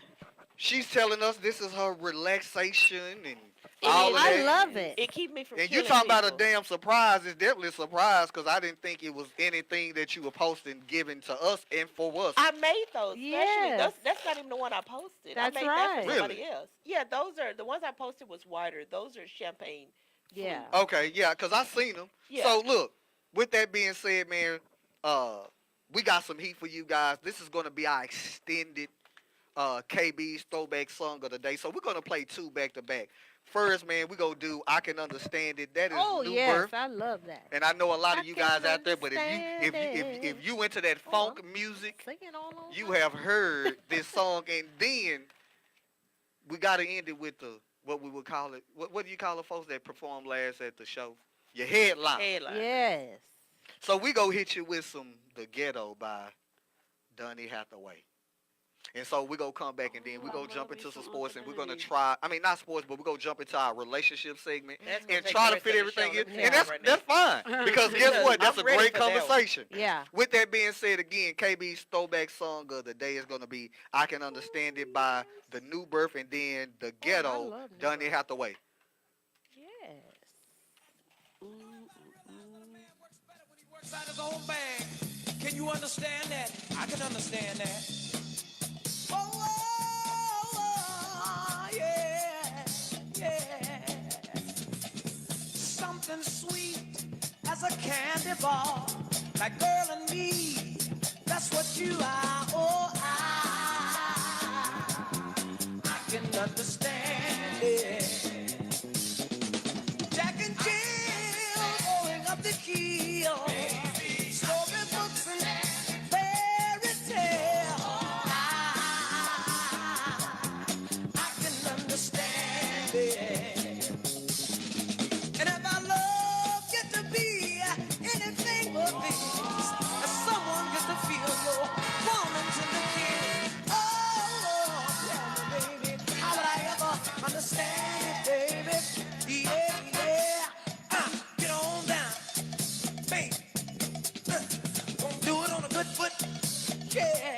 she's telling us this is her relaxation and It all is. of that. I love it. It keep me from And you killing talking about a people. damn surprise? It's definitely a surprise, because I didn't think it was anything that you were posting, given to us and for us. I made those. Especially, Yes. that's not even the one I posted. That's I made right. that for somebody Really? else. Yeah, those are the ones I posted was whiter. Those are champagne Yeah. Okay, yeah, because I seen them. Yeah. So look, with that being said, man, we got some heat for you guys. This is gonna be our extended KB's throwback song of the day. So we're gonna play 2 back to back. First, man, we gonna do "I Can Understand It." That is Oh New yes, Birth, I love that. and I know a lot I of you can guys out there. But understand if you into that Oh, funk music, Singing all over. you have heard this song, and then we gotta end it with the what we would call it. What do you call the folks that performed last at the show? Your headline. Headline. Yes. So we go hit you with some "The Ghetto" by Donny Hathaway. And so we're going to come back and then we're going to jump into some sports and we're going to try, I mean, not sports, but we're going to jump into our relationship segment That's gonna and take try the to fit rest of the everything show. in. Let me And tell you that's right fine. Because guess Because what? That's a I'm ready great for that one. conversation. Yeah. With that being said, again, KB's throwback song of the day is going to be "I Can Understand It" by The New Birth and then "The Ghetto," love New Donny Birth. Hathaway. Yes. Works out his own bag. Can you understand that? I can understand that. Yeah, yeah. Something sweet as a candy bar, like girl and me. That's what you are. Oh, I can understand it. Jack and Jill going up the hill. Storybooks and fairy tales. I can understand it. And if our love get to be anything but this, if someone gets to feel your warm and tender kiss, oh, tell me, baby, how would I ever understand it, baby? Yeah, yeah. Get on down, baby. Gonna do it on a good foot, yeah.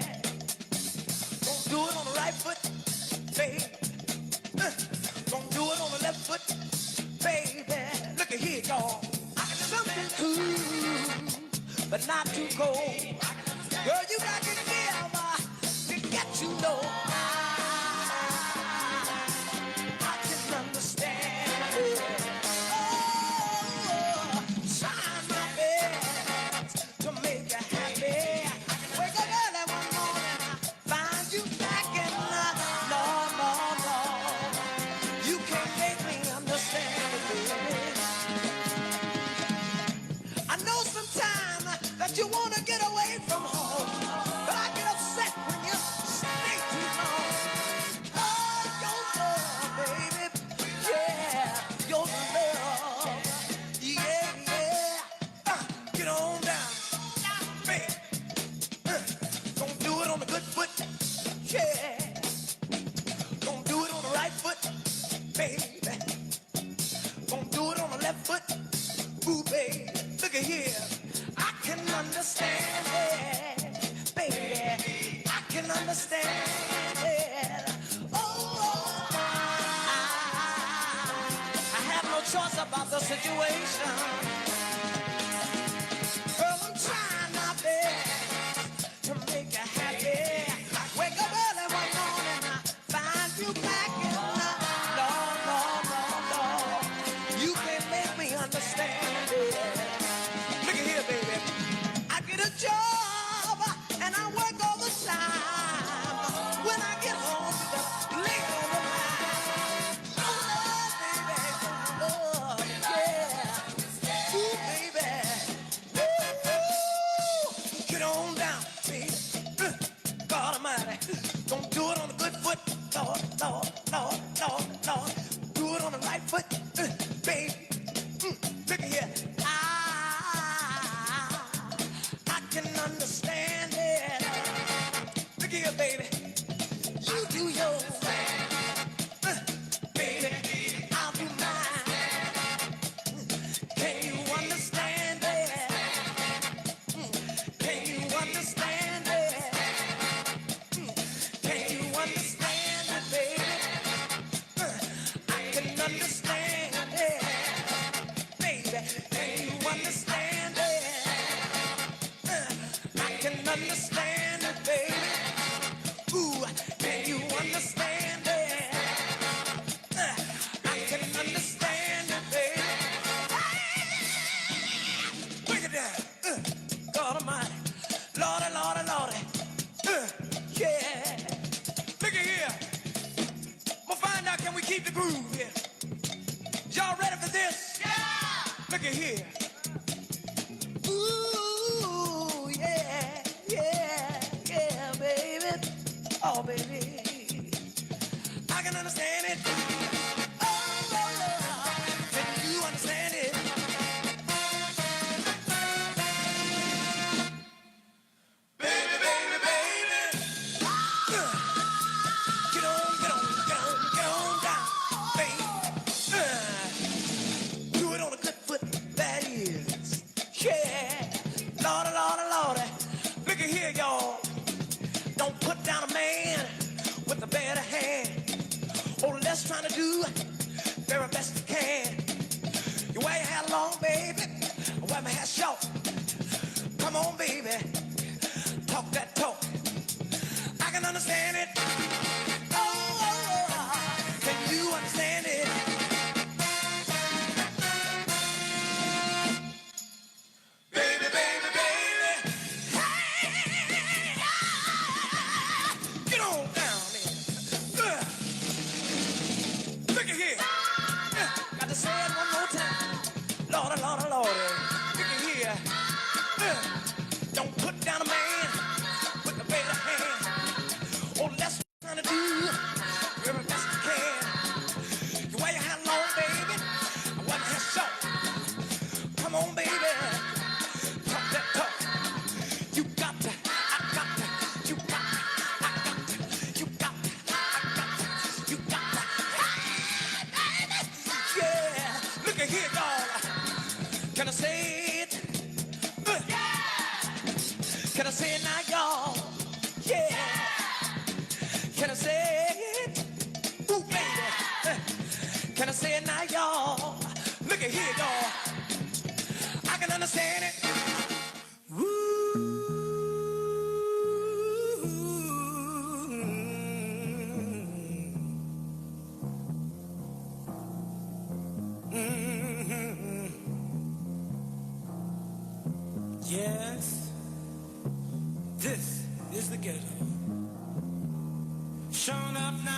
Gonna do it on the right foot, baby. Gonna do it on the left foot, baby. Look at here, y'all. Something cool, but not too cold. Girl, you got to give to get you low. I can understand it. Oh, try my best to make you happy. Wake up early one morning, find you back in no. You can't make me understand it, baby. I know sometimes that you want to get away from home, but I get upset when you stay too long. Oh, your love, baby, yeah, your love, yeah. Get on down, baby. Gonna do it on the good foot, yeah. Gonna do it on the right foot, baby. Gonna do it on the left foot, ooh, baby. Look at here. I can understand it, baby. I can understand it. Oh, I have no choice about the situation. Girl, I'm trying my best to make you happy. Wake up early one morning, find you back in no. You can't make me understand it. Look at here, baby. I get a job and I work all the time. When I get home, just lay on the line. Oh, love, baby, love, yeah. Ooh, this? Look at here. Ooh, yeah, yeah, yeah, baby. Oh, baby. I can understand it. Oh, can you understand it? Baby, baby, baby. Get on, get on, get on, get on down, baby. Do it on a good foot, that is. Yeah. Lordy, Lordy, Lordy. Look at here, y'all. Don't put down a man with a better hand. Oh, let's try to do very best you can. You wear your hair long, baby. I wear my hair short. Come on, baby. Talk that talk. I can understand it. Oh, can you understand it? Baby, baby, baby. Hey, get on down there. Look at here. Got to say it one more time. Lordy, Lordy, Lordy. Look at here. Don't put down a man with a better hand. Oh, let's try to do very best you can. You wear your hair long, baby. I wear my hair short. Come on, baby. Talk that talk. You got to, I got to, you got to, I got to, you got to, I got to, you got to. Hey, baby. Yeah. Look at here, y'all. Can I say it? Can I say it now, y'all? Yeah. Can I say it? Ooh, baby. Can I say it now, y'all? Look at here, y'all. I can understand it. Yes, this is the ghetto. Showing up now.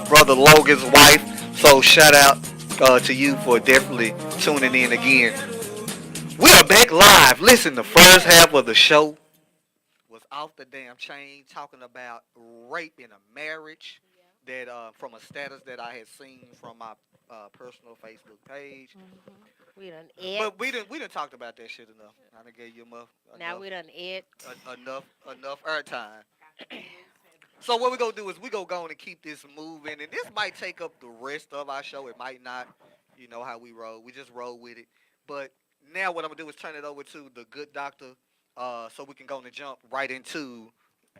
Brother Logan's wife. So shout out to you for definitely tuning in again. We are back live. Listen, the first half of the show was off the damn chain, talking about rape in a marriage. That from a status that I had seen from my personal Facebook page. We done But we didn't talked about that shit enough. I done gave you Now we done enough airtime. So what we gonna do is we gonna go on and keep this moving, and this might take up the rest of our show. It might not. You know how we roll. We just roll with it. But now what I'm gonna do is turn it over to the good doctor, so we can go and jump right into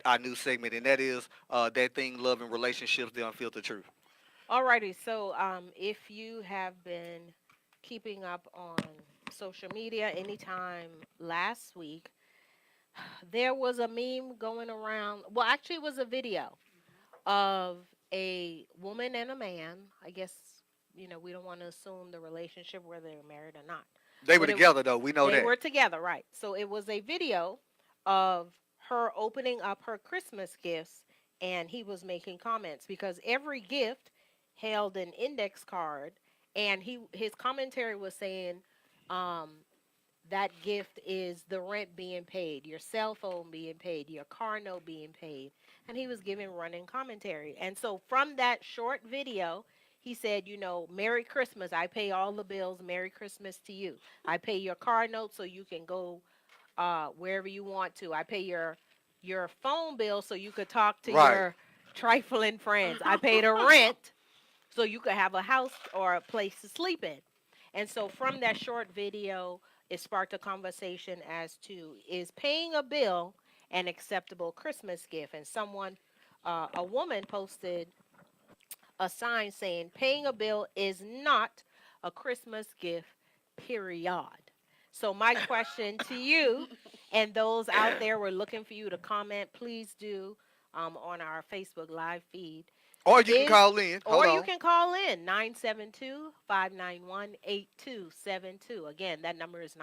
our new segment, and that is that thing, love and relationships, the unfiltered truth. Alrighty, so if you have been keeping up on social media anytime last week, there was a meme going around. Well, actually, it was a video of a woman and a man. I guess, we don't want to assume the relationship, whether they're married or not. They were But together though. We know They that. were together, right. So it was a video of her opening up her Christmas gifts, and he was making comments because every gift held an index card, and his commentary was saying, um, that gift is the rent being paid, your cell phone being paid, your car note being paid. And he was giving running commentary. And so from that short video, he said, Merry Christmas. I pay all the bills. Merry Christmas to you. I pay your car note so you can go wherever you want to. I pay your phone bill so you could talk to Right. your trifling friends. I pay the rent so you could have a house or a place to sleep in. And so from that short video, it sparked a conversation as to, is paying a bill an acceptable Christmas gift? And a woman posted a sign saying, paying a bill is not a Christmas gift, period. So my question to you and those out there, we're looking for you to comment. Please do on our Facebook live feed. Or you can call in. You can call in 972-591-8272. Again, that number is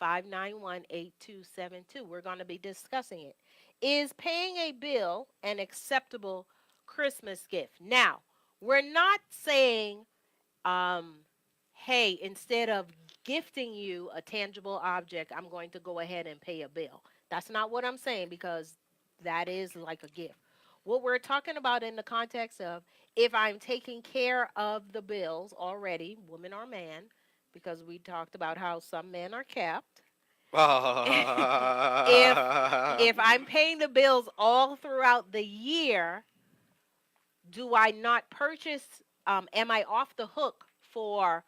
972-591-8272. We're going to be discussing it. Is paying a bill an acceptable Christmas gift? Now, we're not saying, hey, instead of gifting you a tangible object, I'm going to go ahead and pay a bill. That's not what I'm saying, because that is like a gift. What we're talking about in the context of, if I'm taking care of the bills already, woman or man, because we talked about how some men are kept. If I'm paying the bills all throughout the year, do I not purchase, am I off the hook for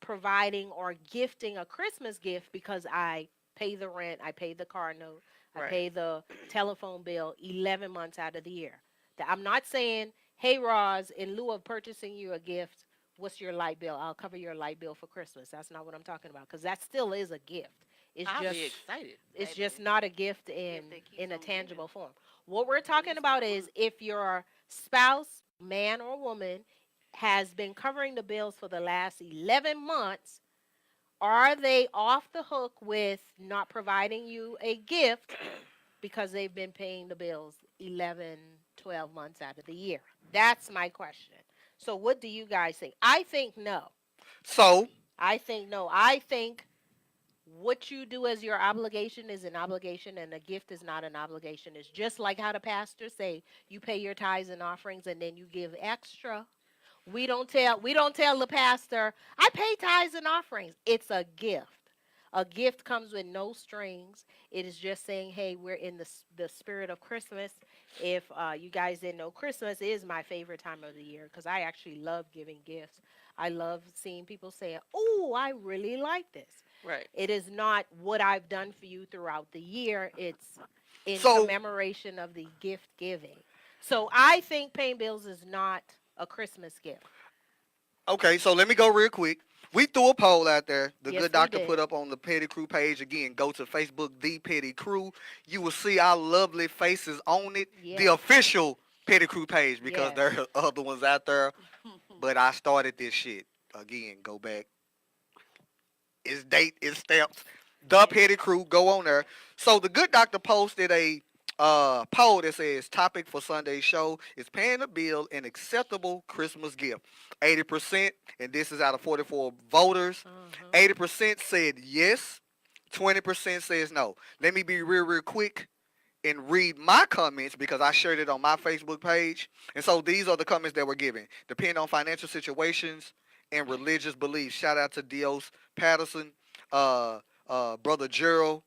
providing or gifting a Christmas gift because I pay the rent, I pay the car note, I pay the telephone bill 11 months out of the year? I'm not saying, hey, Roz, in lieu of purchasing you a gift, what's your light bill? I'll cover your light bill for Christmas. That's not what I'm talking about, because that still is a gift. I'll be excited. It's just not a gift in a tangible form. What we're talking about is, if your spouse, man or woman, has been covering the bills for the last 11 months, are they off the hook with not providing you a gift because they've been paying the bills 11, 12 months out of the year? That's my question. So what do you guys think? I think no. I think no. I think what you do as your obligation is an obligation, and a gift is not an obligation. It's just like how the pastors say, you pay your tithes and offerings and then you give extra. We don't tell the pastor, I pay tithes and offerings. It's a gift. A gift comes with no strings. It is just saying, hey, we're in the spirit of Christmas. If you guys didn't know, Christmas is my favorite time of the year, because I actually love giving gifts. I love seeing people say, oh, I really like this. Right. It is not what I've done for you throughout the year. It's in commemoration of the gift giving. So I think paying bills is not a Christmas gift. Okay, so let me go real quick. We threw a poll out there. The Yes, good we doctor did. put up on the Petty Crew page. Again, go to Facebook, The Petty Crew. You will see our lovely faces on it. Yes. The official Petty Crew page, because Yes. there are other ones out there. But I started this shit. Again, go back. It's date, it's stamps. The Petty Crew, go on there. So the good doctor posted a poll that says topic for Sunday's show is paying a bill an acceptable Christmas gift. 80%, and this is out of 44 voters. 80% said yes. 20% says no. Let me be real quick and read my comments because I shared it on my Facebook page. And so these are the comments that were given. Depending on financial situations and religious beliefs. Shout out to Dios Patterson, Brother Gerald,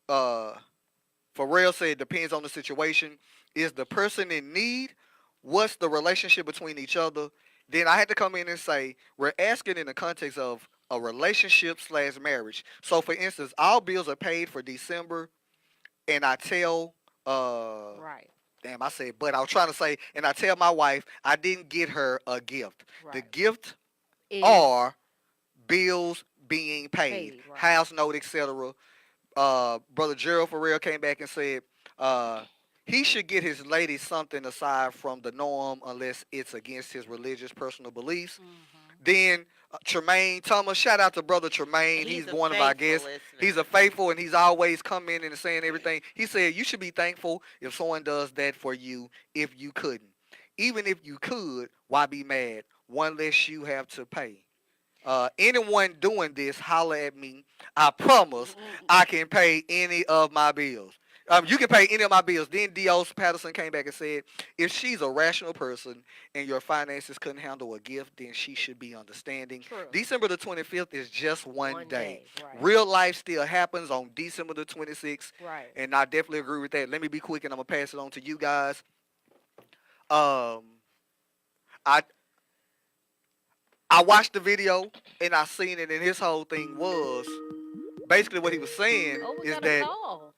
Pharrell said, depends on the situation. Is the person in need? What's the relationship between each other? Then I had to come in and say, we're asking in the context of a relationship / marriage. So, for instance, all bills are paid for December, and I tell, Right. damn, I said, but I was trying to say, and I tell my wife, I didn't get her a gift. Right. The gift Is are bills being paid, right. house note, etc. Brother Gerald Farrell came back and said he should get his lady something aside from the norm unless it's against his religious personal beliefs. Then Tremaine Thomas, shout out to Brother Tremaine. He's a one of our faithful guests. listener. He's a faithful, and he's always coming in and saying everything. He said you should be thankful if someone does that for you if you couldn't. Even if you could, why be mad? One less you have to pay. Anyone doing this, holler at me. I promise I can pay any of my bills. You can pay any of my bills. Then Dios Patterson came back and said, if she's a rational person and your finances couldn't handle a gift, then she should be understanding. True. December the 25th is just one day. Right. Real life still happens on December the 26th. Right. And I definitely agree with that. Let me be quick and I'm going to pass it on to you guys. I watched the video and I seen it, and his whole thing was basically what he was saying We is got a that call.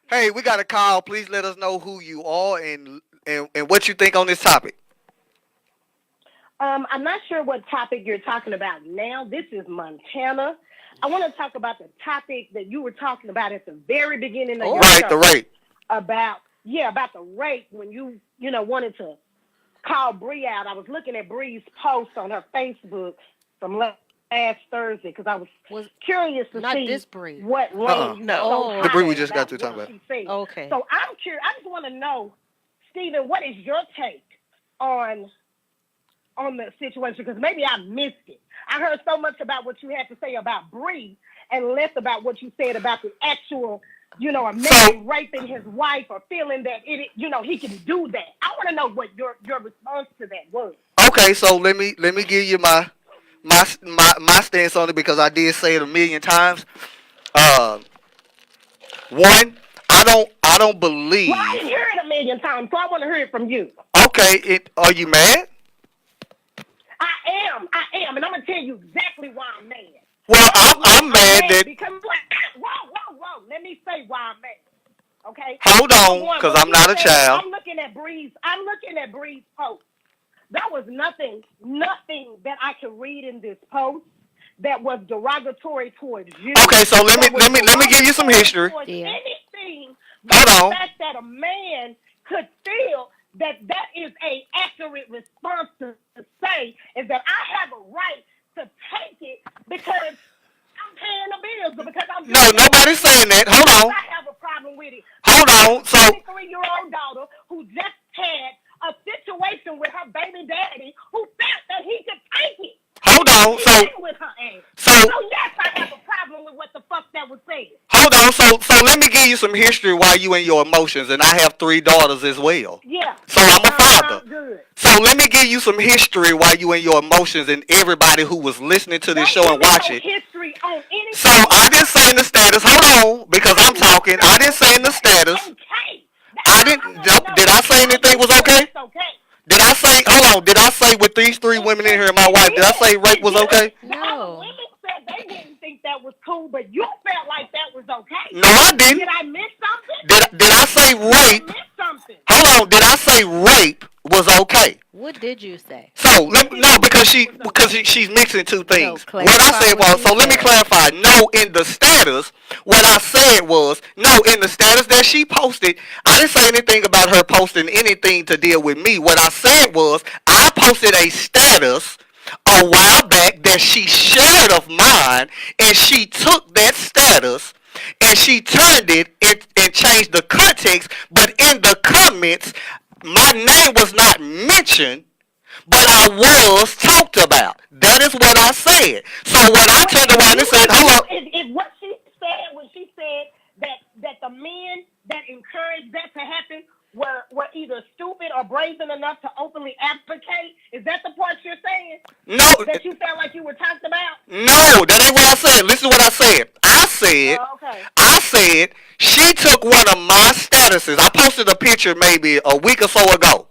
Hey, we got a call. Please let us know who you are and what you think on this topic. I'm not sure what topic you're talking about now. This is Montana. I want to talk about the topic that you were talking about at the very beginning of your show. The rape. About the rape when you wanted to call Bree out. I was looking at Bree's post on her Facebook from last Thursday because I was curious to Not see this Bree. what lane you No. The Bree we just got through talking about. Okay. So I'm curious. I just want to know, Stephen, what is your take on the situation? Because maybe I missed it. I heard so much about what you had to say about Bree and less about what you said about the actual, a man raping his wife or feeling that he can do that. I want to know what your response to that was. Okay, so let me give you my stance on it because I did say it a million times. One, I don't believe. Well, I didn't hear it a million times, so I want to hear it from you. Okay, are you mad? I am, and I'm gonna tell you exactly why I'm mad. Well, I'm mad that. Because whoa. Let me say why I'm mad. Okay. Hold on, because I'm not a child. I'm looking at Bree's post. There was nothing that I could read in this post that was derogatory towards you. Okay, so let me give you some history. Yeah. Anything. Hold on. The fact that a man could feel that is a accurate response to say is that I have a right to take it because I'm paying the bills, but because I'm No, nobody's saying that. Hold on. I have a problem with it. Hold on. So 23-year-old daughter who just had a situation with her baby daddy who felt that he could take it. hold on. So yes, I have a problem with what the fuck that was saying. Hold on. So let me give you some history while you in your emotions, and I have 3 daughters as well. Yeah. So I'm a father. Good. So let me give you some history while you in your emotions, and everybody who was listening to this show and watch it. History on anything. So I didn't say in the status. Hold on, because I'm talking. I didn't say in the status. Okay. I didn't. Did I say anything was okay? Did I say? Hold on. Did I say with these 3 women in here and my wife? Did I say rape was okay? No. Women said they didn't think that was cool, but you felt like that was okay. No, I didn't. Did I miss something? Did I say rape? I missed something. Hold on. Did I say rape was okay? What did you say? So because she's mixing 2 things. No, what I said was, so let me clarify. No, in the status, what I said was, no, in the status that she posted, I didn't say anything about her posting anything to deal with me. What I said was, I posted a status a while back that she shared of mine, and she took that status and she turned it and changed the context, but in the comments, my name was not mentioned, but I was talked about. That is what I said. So when I turned around and said, hold up. Is what she said when she said that the men that encouraged that to happen were either stupid or brazen enough to openly advocate? Is that the part you're saying? No. That you felt like you were talked about? No, that ain't what I said. Listen to what I said. I said she took one of my statuses. I posted a picture maybe a week or so ago.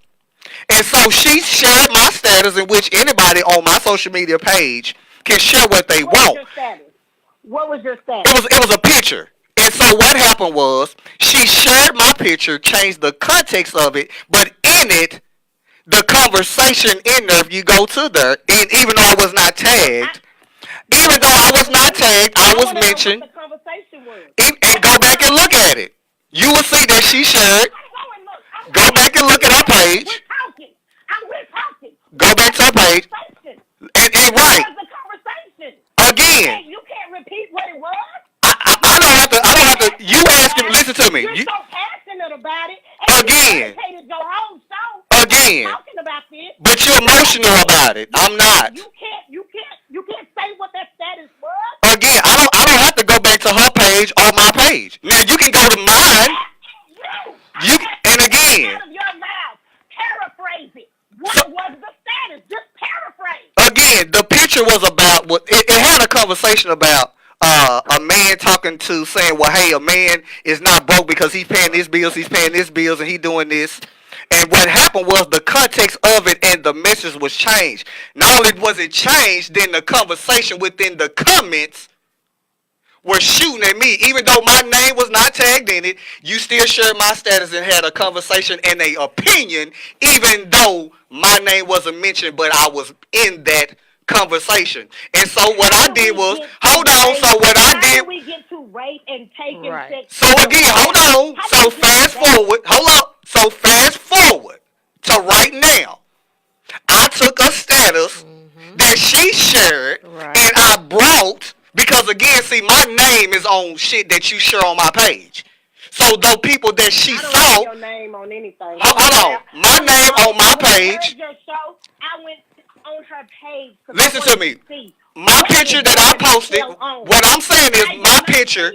And so she shared my status, in which anybody on my social media page can share what they want. What was your status? It was a picture. And so what happened was she shared my picture, changed the context of it, but in it, the conversation in there, if you go to there, and even though I was not tagged, I was mentioned. What the conversation was. And go back and look at it. You will see that she shared. Go back and look at her page. We're talking. Go back to her page. And right. Again. You can't repeat what it was. I don't have to. You ask him. Listen to me. You're so passionate about it. Again. Your whole show. Again. Talking about this. But you're emotional about it. I'm not. You can't say what that status was. Again, I don't have to go back to her page or my page. Now you can go to mine. And again. Out of your mouth. Paraphrase it. What was the status? Just paraphrase. Again, the picture was about what it had a conversation about. A man talking to saying, well, hey, a man is not broke because he's paying his bills, and he doing this. And what happened was the context of it and the message was changed. Not only was it changed, then the conversation within the comments were shooting at me. Even though my name was not tagged in it, you still shared my status and had a conversation and an opinion, even though my name wasn't mentioned, but I was in that conversation. And so what I did was, hold on, so what I did. How do we get to rape and taking sex? So again, hold on. So fast forward. Hold up. So fast forward to right now. I took a status that she shared and I brought, because again, see, my name is on shit that you share on my page. So the people that she saw. I don't have your name on anything. Hold on. My name on my page. Your show, I went on her page. Listen to me. My picture that I posted, what I'm saying is my picture,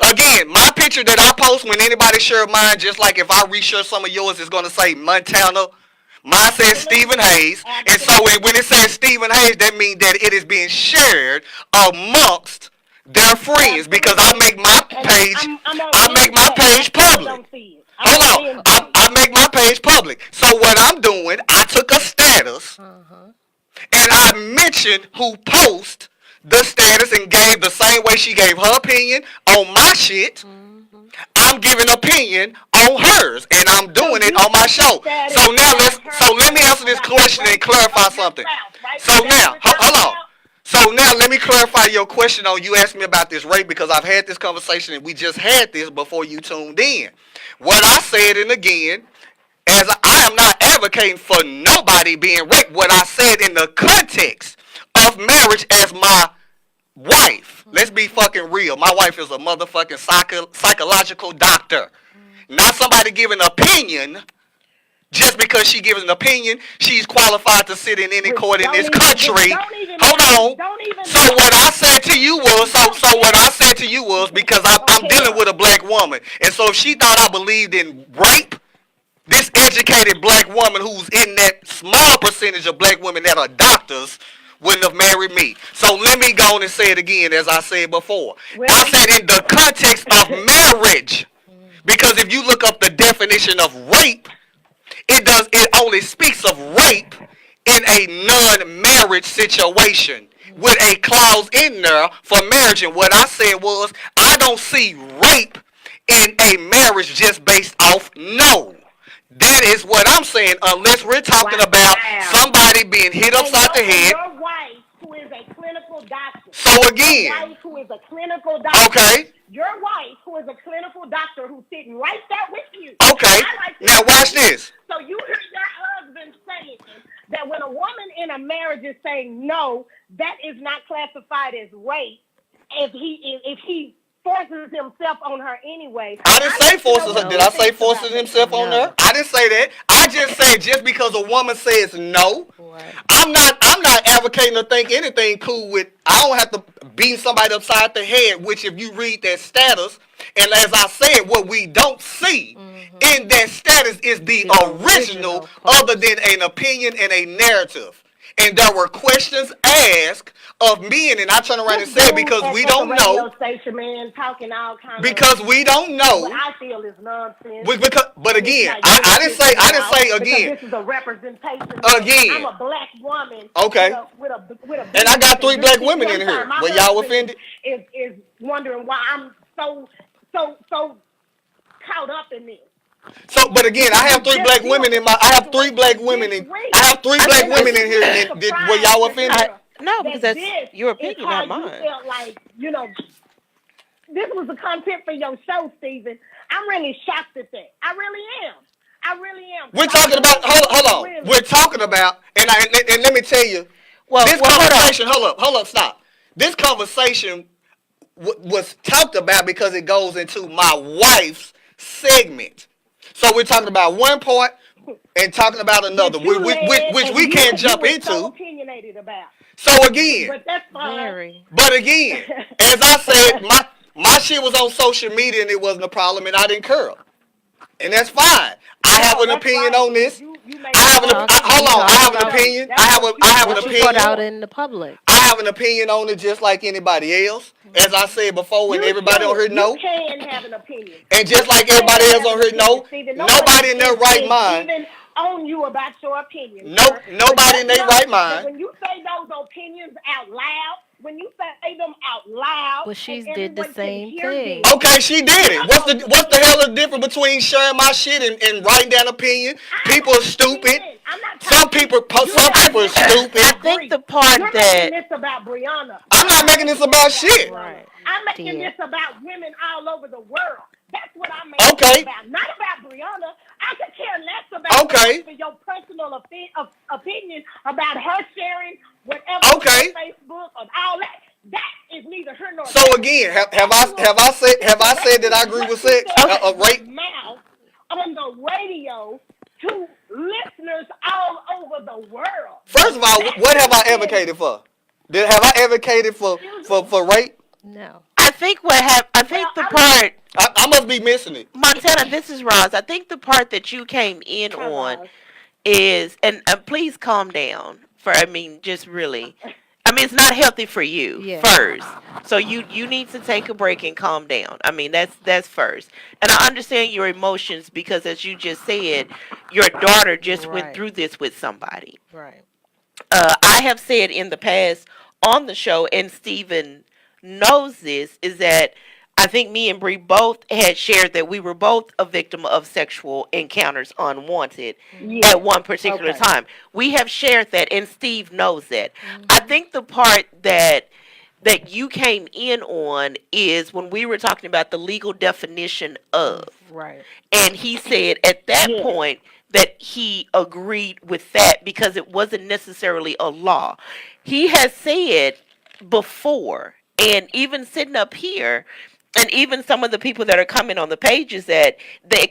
again, my picture that I post when anybody share mine, just like if I reshare some of yours, it's going to say Montana. Mine says Stephen Hayes. And so when it says Stephen Hayes, that means that it is being shared amongst their friends, because I make my page public. Hold on. I make my page public. So what I'm doing, I took a status and I mentioned who post the status and gave the same way she gave her opinion on my shit. I'm giving opinion on hers, and I'm doing it on my show. So now let me answer this question and clarify something. So now, hold on. So now let me clarify your question on, you asked me about this rape, because I've had this conversation and we just had this before you tuned in. What I said, and again, as I am not advocating for nobody being raped, what I said in the context of marriage as my wife. Let's be fucking real. My wife is a motherfucking psychological doctor. Not somebody giving an opinion. Just because she gives an opinion, she's qualified to sit in any court in this country. Hold on. So what I said to you was, because I'm dealing with a black woman. And so if she thought I believed in rape, this educated black woman who's in that small percentage of black women that are doctors wouldn't have married me. So let me go on and say it again, as I said before. I said in the context of marriage. Because if you look up the definition of rape, it only speaks of rape in a non-marriage situation with a clause in there for marriage. And what I said was, I don't see rape in a marriage just based off no. That is what I'm saying, unless we're talking about somebody being hit upside the head. Your wife, who is a clinical doctor. So again. Your wife, who is a clinical doctor. Okay. Your wife, who is a clinical doctor, who's sitting right there with you. Okay. Now watch this. So you hear your husband saying that when a woman woman in a marriage is saying no, that is not classified as rape if he forces himself on her anyway. I didn't say forces her. Did I say forces himself on her? I didn't say that. I just said just because a woman says no, I'm not advocating to think anything cool with. I don't have to beat somebody upside the head. Which, if you read that status, and as I said, what we don't see in that status is the original, other than an opinion and a narrative. And there were questions asked of men, and I turned around and said, because we don't know. Station, man, talking all kinds because we don't know. What I feel is nonsense. But again, I didn't say again. This is a representation. Again, I'm a black woman. Okay. With a and I got 3 black women in here. Were y'all offended? Is wondering why I'm so caught up in this. So, but again, I have 3 black women in my. I have 3 black women in. I have 3 black women in here. Were y'all offended? No, because that's your opinion, not mine. Felt like, this was the content for your show, Stephen. I'm really shocked at that. I really am. We're talking about. Hold on. We're talking about, and let me tell you. This conversation. Hold up. Stop. This conversation was talked about because it goes into my wife's segment. So we're talking about one part and talking about another, which we can't jump into. So opinionated about. So again, but that's fine. But again, as I said, my shit was on social media and it wasn't a problem, and I didn't curl, and that's fine. I have an opinion on this. I have an opinion. I have an opinion. Put out in the public. I have an opinion on it just like anybody else. As I said before, and everybody on here know. You can have an opinion. And just like everybody else on here know, nobody in their right mind. Even on you about your opinion. Nobody in their right mind. When you say those opinions out loud, when you say them out loud, well, she did the same thing. Okay, she did it. What's the hell is the difference between sharing my shit and writing down opinion? People are stupid. Some people are stupid. I think the part You're that making this about Brianna. I'm not making this about shit. Right. I'm making this about women all over the world. That's what I'm making it about. Not about Brianna. I could care less about your personal opinion about her sharing whatever on Facebook or all that. That is neither her nor. So again, have I said that I agree with sex? Rape? Mouth on the radio to listeners all over the world. First of all, what have I advocated for? Have I advocated for rape? No. I think the part. I must be missing it. Montana, this is Roz. I think the part that you came in on is, and please calm down. Just really. It's not healthy for you first. So you need to take a break and calm down. That's first. And I understand your emotions because, as you just said, your daughter just went through this with somebody. Right. I have said in the past on the show, and Stephen knows this, is that I think me and Bree both had shared that we were both a victim of sexual encounters unwanted at one particular time. We have shared that, and Steve knows that. I think the part that you came in on is when we were talking about the legal definition of. Right. And he said at that point that he agreed with that because it wasn't necessarily a law. He has said before, and even sitting up here, and even some of the people that are coming on the pages that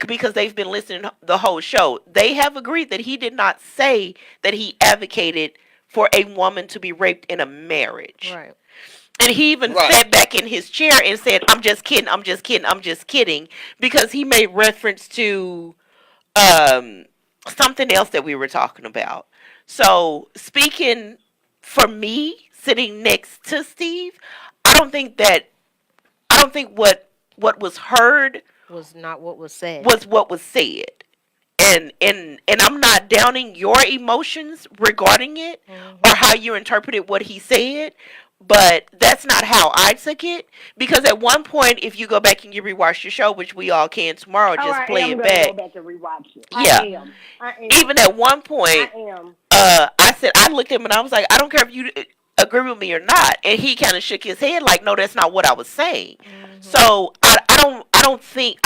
because they've been listening the whole show, they have agreed that he did not say that he advocated for a woman to be raped in a marriage. Right. And he even sat back in his chair and said, I'm just kidding, because he made reference to something else that we were talking about. So speaking for me, sitting next to Steve, I don't think what was heard was not what was said. Was what was said. And I'm not downing your emotions regarding it or how you interpreted what he said, but that's not how I took it. Because at one point, if you go back and you rewatch your show, which we all can tomorrow, just play it back. Go back and rewatch it. Yeah. I am. Even at one point, I looked at him and I was like, I don't care if you agree with me or not, and he kind of shook his head like, no, that's not what I was saying. So I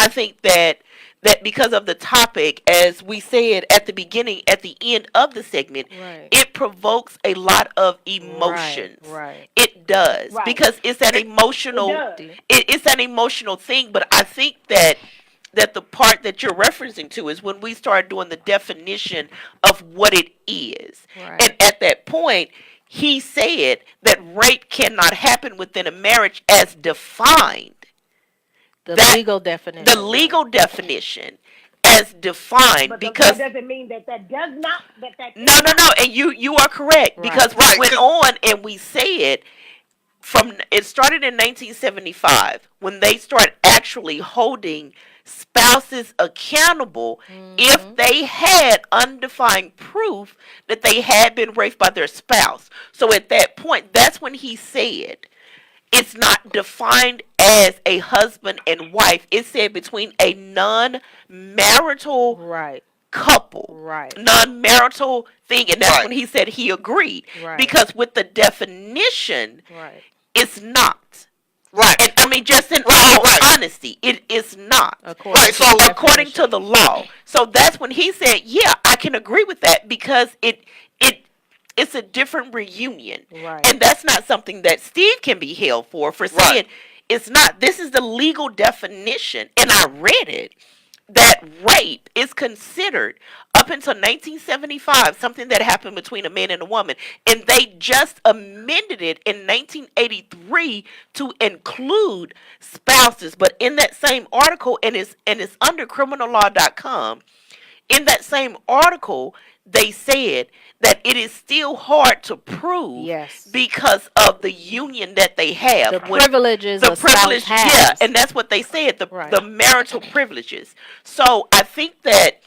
think that that because of the topic, as we said at the beginning, at the end of the segment, Right. it provokes a lot of emotions. Right. It does, Right. because it's an It emotional. does. It's an emotional thing. But I think that the part that you're referencing to is when we start doing the definition of what it is, Right. and at that point, he said that rape cannot happen within a marriage as defined. The that- legal definition. The legal definition as defined, But because that doesn't mean that does not that. no, and you are correct, Right. because we Right, went 'cause- on and we said it started in 1975 when they started actually holding spouses accountable if they had undefined proof that they had been raped by their spouse. So at that point, that's when he said it's not defined as a husband and wife. It said between a non-marital Right. couple, Right. non-marital thing, and that's Right. when he said he agreed, Right. because with the definition, Right. it's not. Right. And I mean, just in Right, all right. honesty, it is not. According Right, to so the According to definition. the law. So that's when he said, "Yeah, I can agree with that, because it's a different reunion." Right. And that's not something that Steve can be held for Right. saying it's not. This is the legal definition, and I read it, that rape is considered up until 1975 something that happened between a man and a woman, and they just amended it in 1983 to include spouses. But in that same article, and it's under criminallaw.com, in that same article, they said that it is still hard to prove, Yes. because of the union that they have. The when- privileges the a spouse privilege, has. yeah, and that's what they said, Right. the marital privileges. So I think that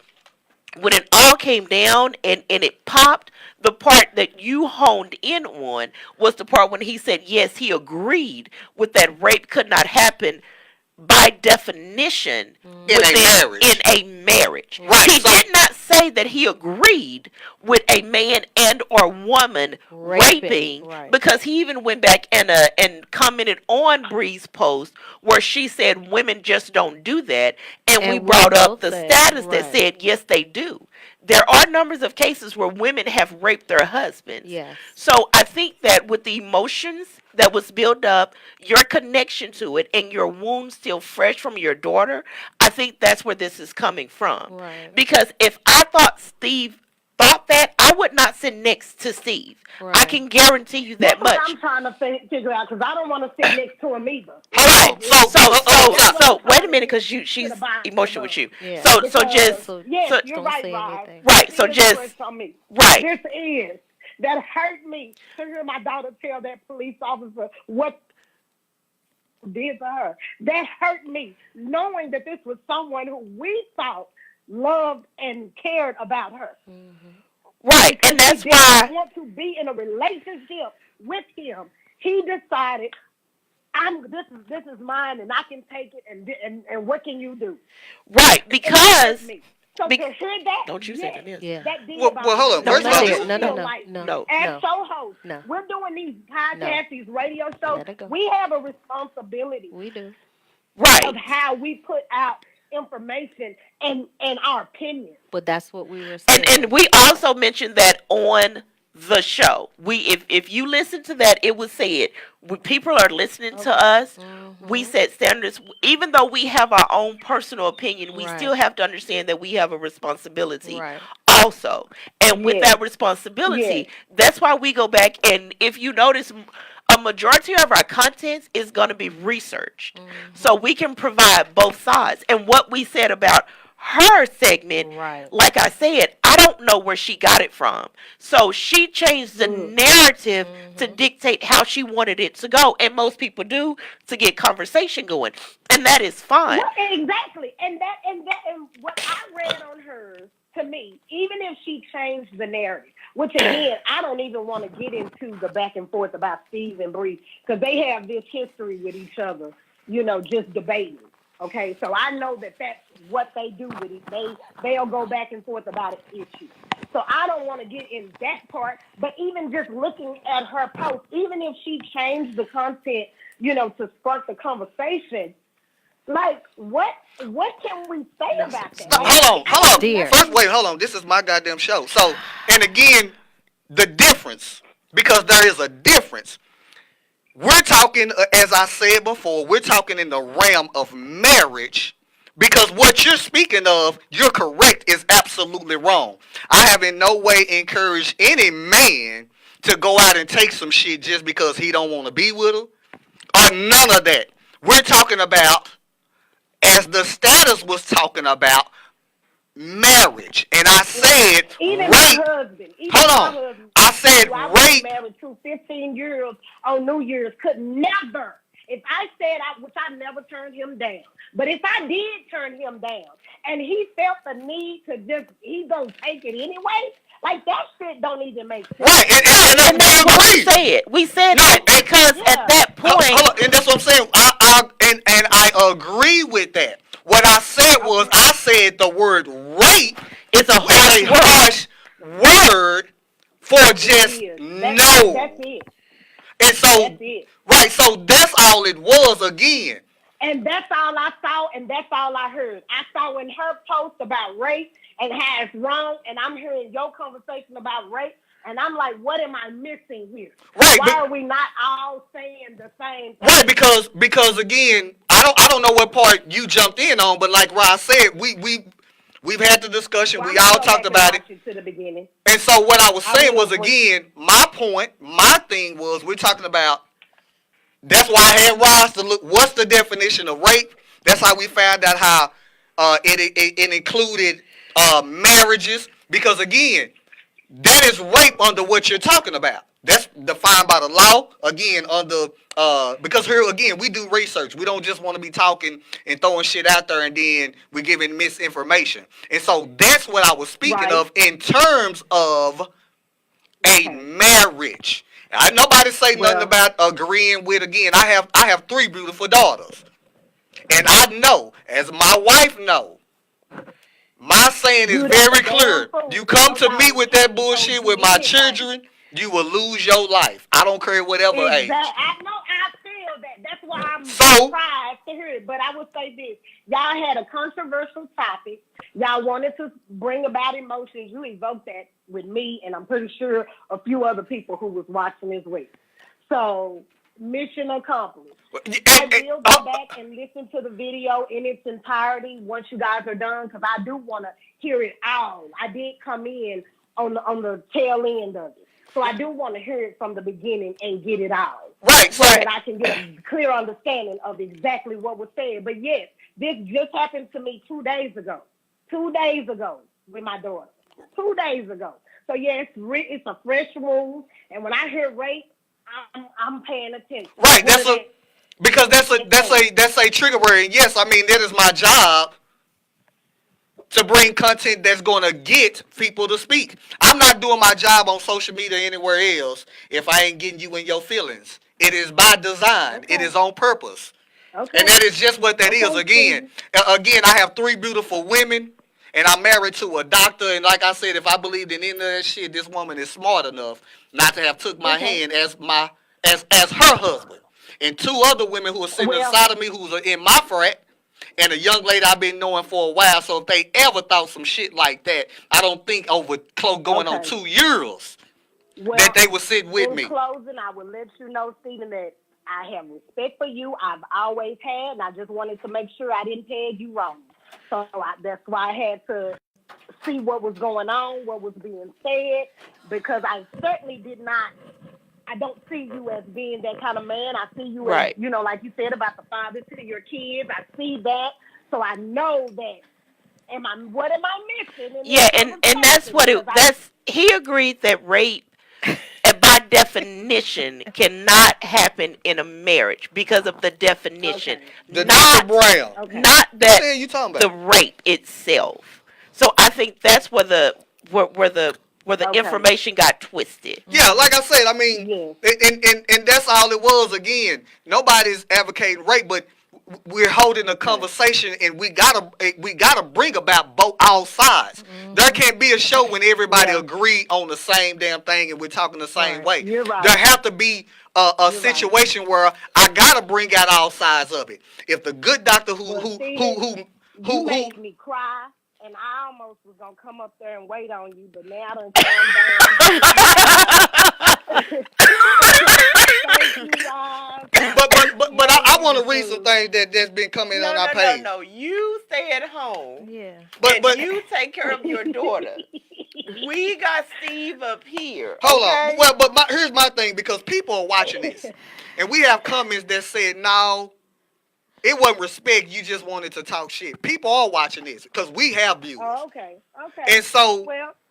when it all came down and it popped, the part that you honed in on was the part when he said, yes, he agreed with that rape could not happen by definition In a marriage. in a marriage. Right, He so- did not say that he agreed with a man and or woman raping, Right. because he even went back and commented on Bree's post where she said women just don't do that, and we And we brought up both the said, status that right. said yes they do. There are numbers of cases where women have raped their husbands. Yes. So I think that with the emotions that was built up, your connection to it, and your wound still fresh from your daughter, I think that's where this is coming from. Right. Because if I thought Steve thought that, I would not sit next to Steve. I Right. can guarantee you that That's what much. I'm trying to figure out, because I don't want to sit next to him either. Right. So- So wait a minute, because she's Goodbye. emotional with you. Yeah. So Because- just So Yes, so- you're don't right, say Rob. anything. Right, so This just- is on me. right. This is that hurt me to hear my daughter tell that police officer what did to her. That hurt me, knowing that this was someone who we thought loved and cared about her. Right, and that's He did not why. want to be in a relationship with him. He decided, this is mine, and I can take it. And what can you do? Right, And that because hurt me. So bec- to hear that, don't you say that is. Yeah. that did Well, bother hold me. on. No, First no, of all, dear. you- no, feel no, like no, No. as no. show hosts, No. we're doing these podcasts, these radio shows. Let it go. We have a responsibility We do. right. of how we put out information and our opinions. But that's what we were saying. And we also mentioned that on the show. If you listen to that, it was said when people are listening to us, we set standards. Even though we have our own personal opinion, we Right. still have to understand that we have a responsibility Right. also. And with Yes. that responsibility, that's why we go back, and if you notice, a majority of our content is going to be researched. So we can provide both sides. And what we said about her segment, Right. like I said, I don't know where she got it from. So she changed the narrative to dictate how she wanted it to go. And most people do, to get conversation going. And that is fine. Well, exactly. And what I read on hers, to me, even if she changed the narrative, which again, I don't even want to get into the back and forth about Steve and Bree, because they have this history with each other, just debating. Okay, so I know that that's what they do with it. They'll go back and forth about an issue. So I don't want to get in that part, but even just looking at her post, even if she changed the content, to spark the conversation, Like, what can we say about that? Like, Hold on. Dear. First, wait, hold on. This is my goddamn show. So, and again, the difference, because there is a difference. We're talking, as I said before, we're talking in the realm of marriage. Because what you're speaking of, you're correct, is absolutely wrong. I have in no way encouraged any man to go out and take some shit just because he don't want to be with her, or none of that. We're talking about, as the status was talking about, marriage. And I said even rape. my husband. Even Hold my on. husband, I said who I was rape. married to 15 years on New Year's, could never. If I said, which I never turned him down, but if I did turn him down and he felt the need to just, he's going to take it anyway, like that shit don't even make sense. Right, and That's what we said. We said No, that because at that point, hold on, and that's what I'm saying. I agree with that. What I said was, I said the word rape it's a is a harsh word for just no. That's it. And so, That's it. right, so that's all it was again. And that's all I saw, and that's all I heard. I saw in her post about rape and how it's wrong, and I'm hearing your conversation about rape, and I'm like, what am I missing here? Right, Why are we not all saying the same thing? Right, because again, I don't know what part you jumped in on, but like Ross said, we've had the discussion, Well, we I'm all gonna go talked back about and it. watch to the beginning. And so what I was saying was, will. again, my point, my thing was, we're talking about, that's why I had Ross to look, what's the definition of rape? That's how we found out how it included marriages, because again, that is rape under what you're talking about. That's defined by the law, again, under, because here, again, we do research. We don't just want to be talking and throwing shit out there and then we're giving misinformation. And so that's what I was speaking of in terms of a marriage. Nobody say nothing about agreeing with, again, I have 3 beautiful daughters. And I know, as my wife knows, my saying is very clear. You come to me with that bullshit with my children, you will lose your life. I don't care whatever age. I know, I feel that. That's why I'm So- surprised to hear it. But I would say this. Y'all had a controversial topic. Y'all wanted to bring about emotions. You evoked that with me, and I'm pretty sure a few other people who was watching as well. So, mission accomplished. I will go back and listen to the video in its entirety once you guys are done, because I do want to hear it all. I did come in on the tail end of it. So I do want to hear it from the beginning and get it all. Right, So that I can get a clear understanding of exactly what was said. But yes, this just happened to me 2 days ago. 2 days ago with my daughter. 2 days ago. So yeah, it's a fresh wound. And when I hear rape, I'm paying attention. Right, that's a trigger word. And yes, I mean, that is my job to bring content that's going to get people to speak. I'm not doing my job on social media or anywhere else if I ain't getting you in your feelings. It is by design. It is on purpose. Okay. And that is just what that is. Again, I have 3 beautiful women, and I'm married to a doctor. And like I said, if I believed in any of that shit, this woman is smart enough not to have took my hand as her husband. And 2 other women who are sitting inside of me who's in my frat, and a young lady I've been knowing for a while. So if they ever thought some shit like that, I don't think over going on 2 years that they would sit with me. In closing, I will let you know, Stephen, that I have respect for you. I've always had, and I just wanted to make sure I didn't peg you wrong. So that's why I had to see what was going on, what was being said, because I certainly did not. I don't see you as being that kind of man. I see you as, you know, like you said about the father to your kids. I see that. So I know that. What am I missing? And that's what he agreed that rape, by definition, cannot happen in a marriage because of the definition. Not that you talking about? The rape itself. So I think that's where the information got twisted. Yeah, like I said, I mean, and that's all it was. Again, nobody's advocating rape, but we're holding a conversation, and we gotta bring about all sides. There can't be a show when everybody agree on the same damn thing and we're talking the same way. You're right. There have to be a situation where I gotta bring out all sides of it. If the good doctor you make me cry, and I almost was gonna come up there and wait on you, but now I done calmed down. Thank you, guys. But I want to read some things that's been coming on our page. No. You stay at home. Yeah. But you take care of your daughter. We got Steve up here. Hold okay? on. Well, but here's my thing, because people are watching this, and we have comments that said, no, it wasn't respect. You just wanted to talk shit. People are watching this because we have viewers. Oh, okay. And so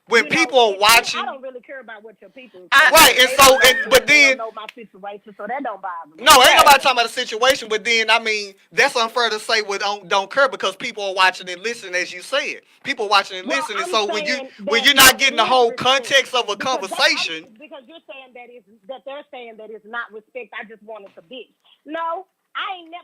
when people are watching, I don't really care about what your people. Right, and so, but then, don't know my situation, so that don't bother me. no, ain't nobody talking about the situation. But then, I mean, that's unfair to say we don't care, because people are watching and listening, as you said. People are watching and listening. I'm So when saying you're not getting the whole context of a conversation, because you're saying that they're saying that it's not respect. I just wanted to bitch. No.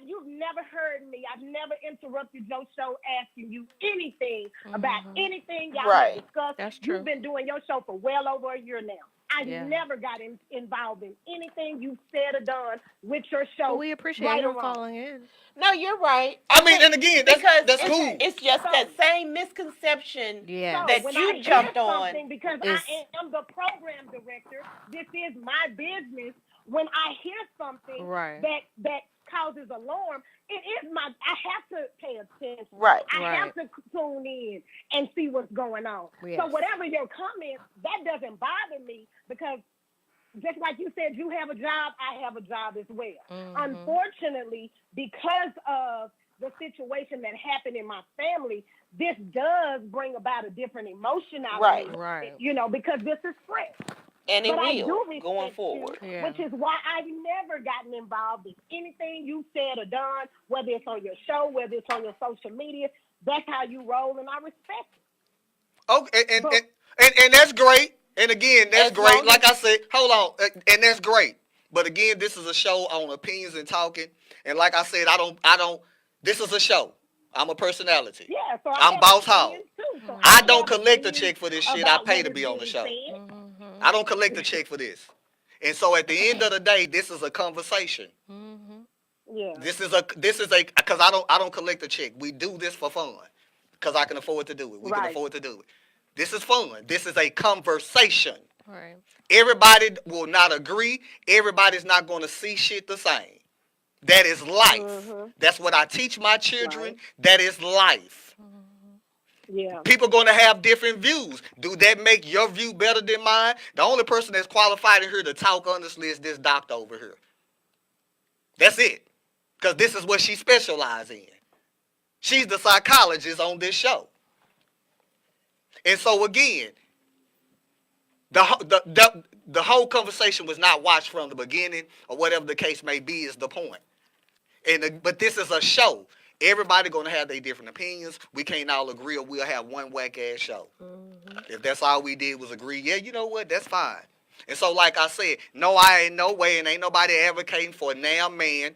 You've never heard me. I've never interrupted your show asking you anything about anything y'all have discussed. That's true. You've been doing your show for well over a year now. I never got involved in anything you said or done with your show. Well, we appreciate you calling in. No, you're right. I mean, and again, that's cool. It's just that same misconception that when you I jumped hear on. because I am the program director. This is my business. When I hear something that causes alarm, I have to pay attention. Right. I have to tune in and see what's going on. Yes. So whatever your comments, that doesn't bother me, because just like you said, you have a job, I have a job as well. Unfortunately, because of the situation that happened in my family, this does bring about a different emotion out of me. Right. Because this is fresh. And it But will going forward. Which is why I've never gotten involved in anything you said or done, whether it's on your show, whether it's on your social media. That's how you roll, and I respect it. Okay, and that's great. And again, that's great. Like I said, hold on, and that's great. But again, this is a show on opinions and talking. And like I said, I don't. This is a show. I'm a personality. Yeah, so I'm Boss Hall. So I don't collect a check for this shit. I pay to be on the show. I don't collect a check for this. And so at the end of the day, this is a conversation. Yeah. This is because I don't collect a check. We do this for fun because I can afford to do it. We can afford to do it. This is fun. This is a conversation. Right. Everybody will not agree. Everybody's not going to see shit the same. That is life. That's what I teach my children. That is life. Yeah. People going to have different views. Do that make your view better than mine? The only person that's qualified in here to talk honestly is this doctor over here. That's it. Because this is what she specializes in. She's the psychologist on this show. And so again, the whole conversation was not watched from the beginning, or whatever the case may be is the point. But this is a show. Everybody going to have their different opinions. We can't all agree, or we'll have one whack-ass show. If that's all we did was agree, yeah, you know what, that's fine. And so, like I said, no, I ain't no way, and ain't nobody advocating for a damn man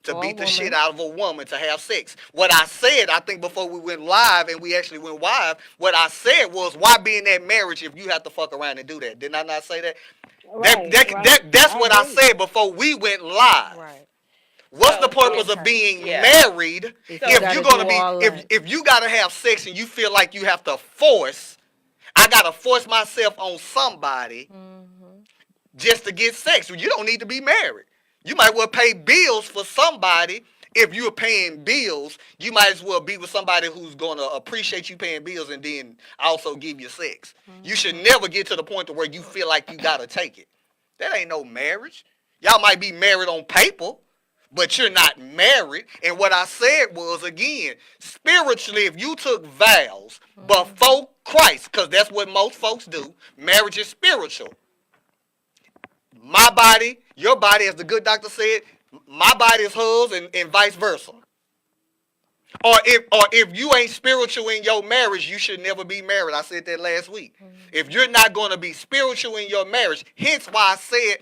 to beat the shit out of a woman to have sex. What I said, I think before we went live, and we actually went live, what I said was, why be in that marriage if you have to fuck around and do that? Didn't I not say that? That's what I said before we went live. Right. What's the purpose of being married if you're gonna be if you gotta have sex and you feel like you have to force? I gotta force myself on somebody just to get sex. You don't need to be married. You might well pay bills for somebody. If you're paying bills, you might as well be with somebody who's gonna appreciate you paying bills and then also give you sex. You should never get to the point to where you feel like you gotta take it. That ain't no marriage. Y'all might be married on paper, but you're not married. And what I said was, again, spiritually, if you took vows before Christ, because that's what most folks do, marriage is spiritual. My body, your body, as the good doctor said, my body is hers and vice versa. Or if you ain't spiritual in your marriage, you should never be married. I said that last week. If you're not going to be spiritual in your marriage, hence why I said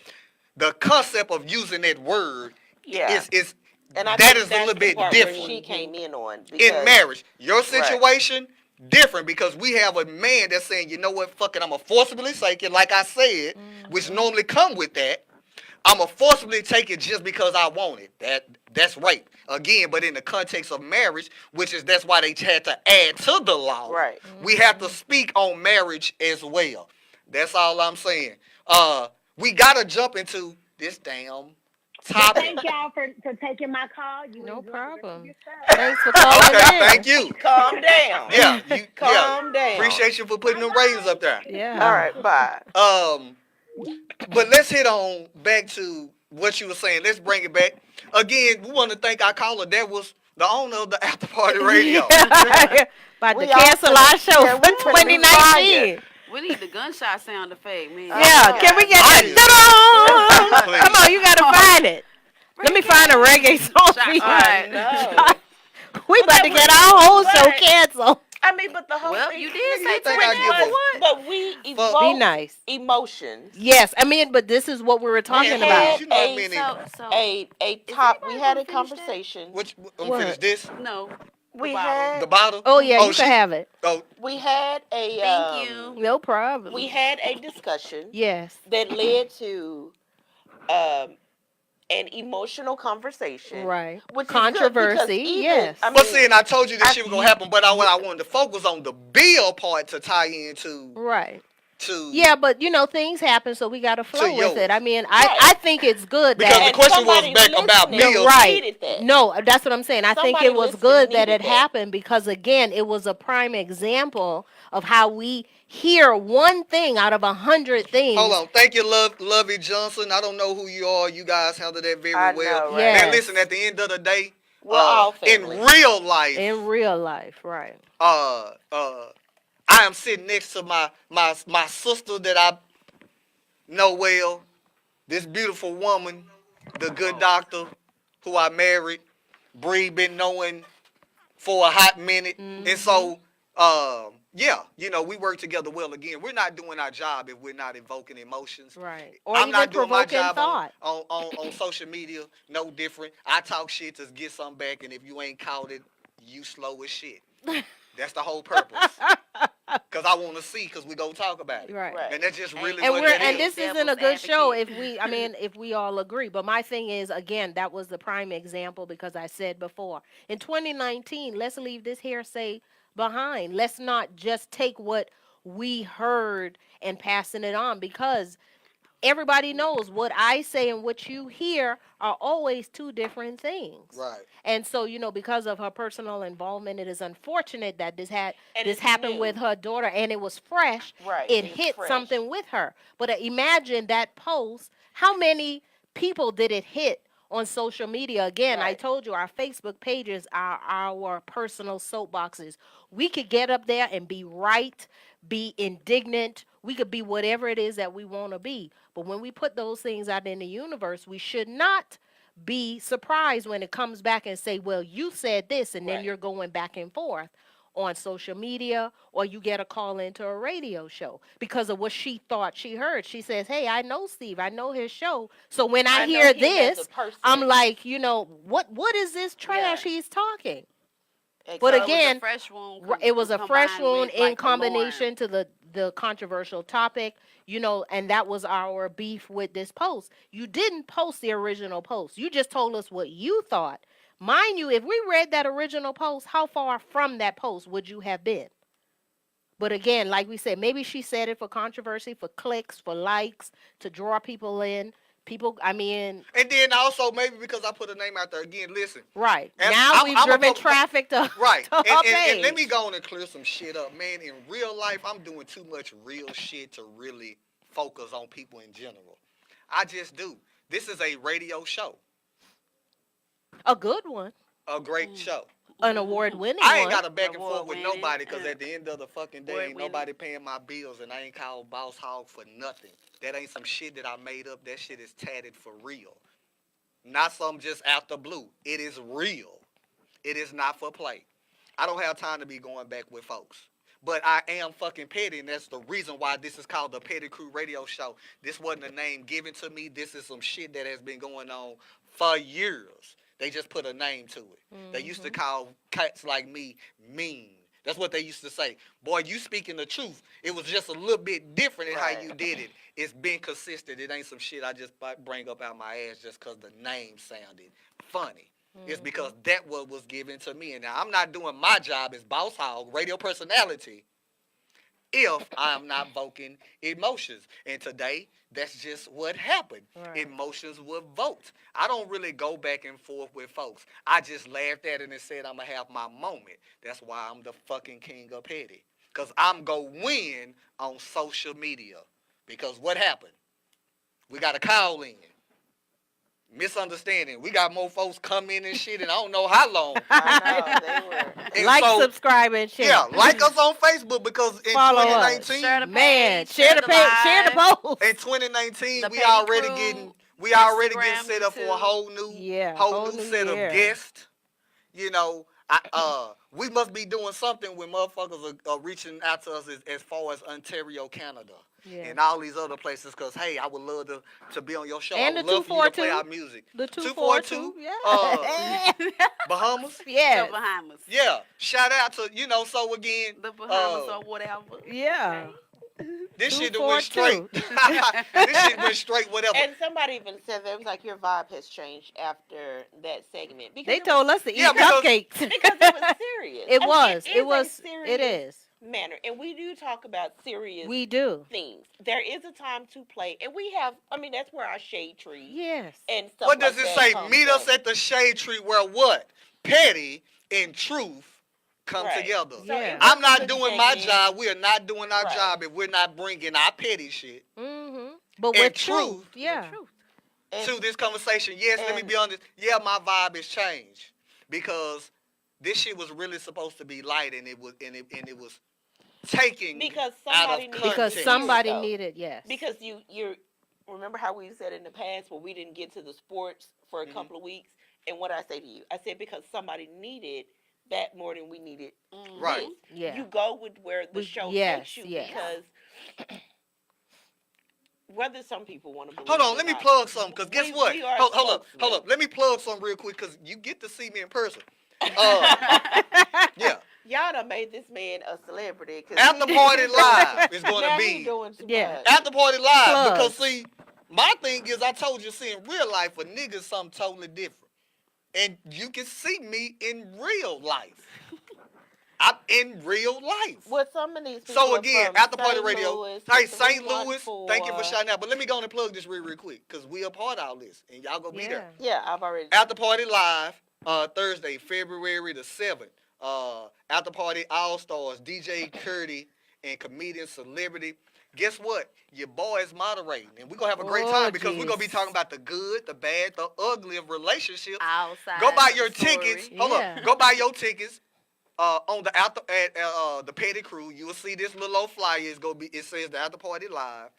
the concept of using that word is And I that think is a that's little the bit part where different. she came in on In because marriage. Your situation, different, because we have a man that's saying, you know what, fuck it, I'm going to forcibly take it, like I said, which normally come with that. I'm going to forcibly take it just because I want it. That's rape. Again, but in the context of marriage, that's why they had to add to the law. Right. We have to speak on marriage as well. That's all I'm saying. We got to jump into this damn topic. Thank y'all for taking my call. You No enjoy the rest of problem. your Saturday. Thanks for calling Okay, in. thank you. calm down. Yeah, Calm down. Appreciate you for putting them ratings up there. Yeah. All right, bye. But let's hit on back to what you were saying. Let's bring it back. Again, we want to thank our caller. That was the owner of the Afterparty Radio. About We to cancel all our show yeah, for we finna be 2019. We need the gunshot sound effect, man. Yeah, can we get Please. that? Please. Come on, you gotta find it. Let me find a reggae song for you. Alright. We about to get our whole show canceled. I mean, but the whole Well, thing. you did say think I give a- But we Be evoke nice. emotions. Yes, I mean, but this is what we were talking And about. you know how many- A top. We anybody had gonna a finish that? conversation. Which, I'm What? finish this. No. We bottle. had The bottle. Oh yeah, you she- can have it. Oh, we had a Thank you. No problem. we had a discussion Yes. that led to an emotional conversation. Right. Which is good because Controversy, even- yes. I but mean, see, and I told you this shit was gonna happen, but what I wanted to focus on the bill part to tie into Right. to Yeah, but things happen, so we gotta flow with yours. it. I mean, Right. I think it's good because that the And question was somebody back about listening bills. right. needed that. No, that's what I'm saying. I think Somebody it was listening good that needed it that. happened because again, it was a prime example of how we hear one thing out of 100 things. Hold on, thank you, Lovey Johnson. I don't know who you are. You guys handle that very I well. know, right? Yes. Man, listen. At the end of the day, We're all in family. real life, In real life, right. I am sitting next to my sister that I know well, this beautiful woman, the good doctor who I married. Bree been knowing for a hot minute, and so yeah, we work together well. Again, we're not doing our job if we're not evoking emotions. Right. Or I'm even not doing my provoking job thought. on social media. No different. I talk shit to get something back, and if you ain't caught it, you slow as shit. That's the whole purpose. Cause I want to see, cause we gonna talk about it. Right. And that's just really And what we're that and is. this isn't a good show advocate. if we all agree. But my thing is again, that was the prime example because I said before. In 2019, let's leave this hearsay behind. Let's not just take what we heard and passing it on because everybody knows what I say and what you hear are always two different things. Right. And so, because of her personal involvement, it is unfortunate that this And it's happened new. with her daughter and it was fresh. Right, It it's hit fresh. something with her. But imagine that post. How many people did it hit on social media? Again, I Right. told you our Facebook pages are our personal soapboxes. We could get up there and be right, be indignant. We could be whatever it is that we want to be. But when we put those things out in the universe, we should not be surprised when it comes back and say, well, you said this, and then Right. you're going back and forth on social media, or you get a call into a radio show because of what she thought she heard. She says, hey, I know Steve. I know his show. So when I know hear him as a this, person. I'm like, what is this trash Yeah. he's talking? Exactly. But So again, it was a fresh wound. It was a fresh combined wound with, in like, combination to the controversial topic, and that was our beef with this post. You didn't post the original post. You just told us what you thought. Mind you, if we read that original post, how far from that post would you have been? But again, like we said, maybe she said it for controversy, for clicks, for likes, to draw people in. And then also maybe because I put a name out there again. Listen, Right. And Now we've driven public- traffic to, right? to her And let me page. go on and clear some shit up, man. In real life, I'm doing too much real shit to really focus on people in general. I just do. This is a radio show, A good one. a great show. An award-winning I ain't one. got a back and forth with Award-winning, nobody because yeah. at the end of the fucking day, ain't Award-winning. nobody paying my bills, and I ain't called Boss Hog for nothing. That ain't some shit that I made up. That shit is tatted for real. Not some just after blue. It is real. It is not for play. I don't have time to be going back with folks. But I am fucking petty, and that's the reason why this is called the Petty Crew Radio Show. This wasn't a name given to me. This is some shit that has been going on for years. They just put a name to it. They used to call cats like me mean. That's what they used to say. Boy, you speaking the truth. It was just a little bit different in how you did it. It's been consistent. It ain't some shit I just bring up out my ass just because the name sounded funny. It's because that what was given to me. And now I'm not doing my job as boss hog, radio personality, if I'm not voting emotions. And today, that's just what happened. Right. Emotions were vote. I don't really go back and forth with folks. I just laughed at it and said I'm going to have my moment. That's why I'm the fucking king of petty. Because I'm going to win on social media. Because what happened? We got a call in. Misunderstanding. We got more folks come in and shit, and I don't know how long. I know, they were. And Like, so, subscribe, and share. yeah, like us on Facebook because in Follow us. 2019, Share the Man, page, share the page, share the live. post. in 2019, The we Petty already Crew, getting Instagram, set up for a YouTube. whole new Yeah, whole new set year. of guests. You know, we must be doing something when motherfuckers are reaching out to us as far as Ontario, Canada. Yeah. And all these other places, because, hey, I would love to be on your show. And I would the love for you to play 242. our music. The 242, 242, yeah. Bahamas? Yes. The Bahamas. Yeah. Shout out to, so again, The Bahamas or whatever. Yeah. this shit done went straight. 242. This shit went straight, whatever. And somebody even said that it was like your vibe has changed after that segment. Because They it told us to eat Yeah, because- cupcakes. because it was serious. It I mean, was. is It a was. serious It is. manner, and we do talk about serious We do. things. There is a time to play, and we have. I mean, that's where our shade tree Yes. and stuff. What does like it that say? comes Meet us from. at the shade tree where what? Petty and truth come Right. together. So Yeah. it I'm wasn't not a doing my genuine- job. We are not doing our Right. job if we're not bringing our petty shit Mm-hmm. But And with truth. truth. Yeah. And- to this conversation. Yes, let me and- be honest. Yeah, my vibe has changed because this shit was really supposed to be light, and it was taking because out somebody of needed Because context. somebody though. needed, yes. Because you remember how we said in the past where we didn't get to the sports for a Mhm. couple of weeks, and what I say to you, I said because somebody needed that more than we needed. Right. this. Yeah. You go with where the We- show yes, takes you yes. because whether some people want to believe. Hold on, it let or me not, plug something, because guess we- what? we are Hold up. spokesmen. Let me plug something real quick, because you get to see me in person. Yeah. Y'all done made this man a celebrity. 'Cause After he- Party Live is going now to he be. doing too Yeah. much. After Party Live, Plugs. because see, my thing is, I told you, see, in real life, a nigga's something totally different. And you can see me in real life. I'm in real life. Well, some of these people So are again, from After Party St. Radio, Louis, hey, it's St. 314. Louis, thank you for shouting out. But let me go on and plug this real quick, because we a part of all this, and y'all gonna be there. Yeah, I've already. After Party Live, Thursday, February the 7th. After Party All Stars, DJ Curdy and comedian celebrity. Guess what? Your boy is moderating, and we're gonna have a great Oh, time because we're gonna be jeez. talking about the good, the bad, the ugly of relationships. Outside. Go buy of your the story. tickets. Hold Yeah. up. Go buy your tickets. On the after at the Petty Crew, you will see this little old flyer. It's gonna be. It says the After Party Live.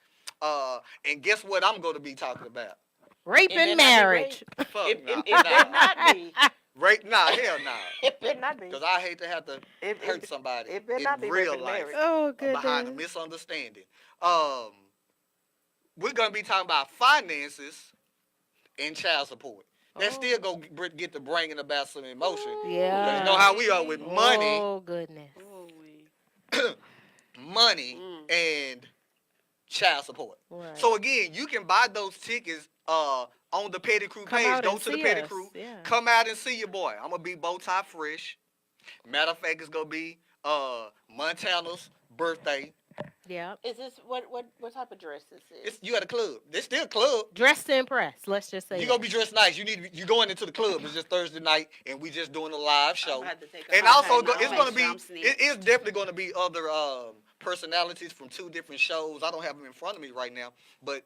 And guess what? I'm gonna be talking about. Rape It and better not be marriage. Fuck It nah, better not be. Right? Nah, hell nah. It better not be. Because I hate to have to It- hurt somebody it better in not be real raping life marriage. Oh, behind a goodness. misunderstanding. We're gonna be talking about finances and child support. That Oh. still gonna get to bringing about some emotion. Yeah. 'Cause you know how we are with money, Oh, goodness. Ooh-wee. money, and child support. Right. So again, you can buy those tickets on the Petty Crew Come page. out Go and to the see Petty us. Crew. Yeah. Come out and see your boy. I'm gonna be bow tie fresh. Matter of fact, it's gonna be Montana's birthday. Yeah. Is this what type of dress this is? You at a club. It's still a club. Dressed to impress. Let's just say You that. gonna be dressed nice. You going into the club. It's just Thursday night, and we just doing a live I'm show. gonna have to take And off also, my it's hat. gonna be. Make sure I'm It is definitely gonna be other personalities from 2 different shows. I don't have them in front of me right now, but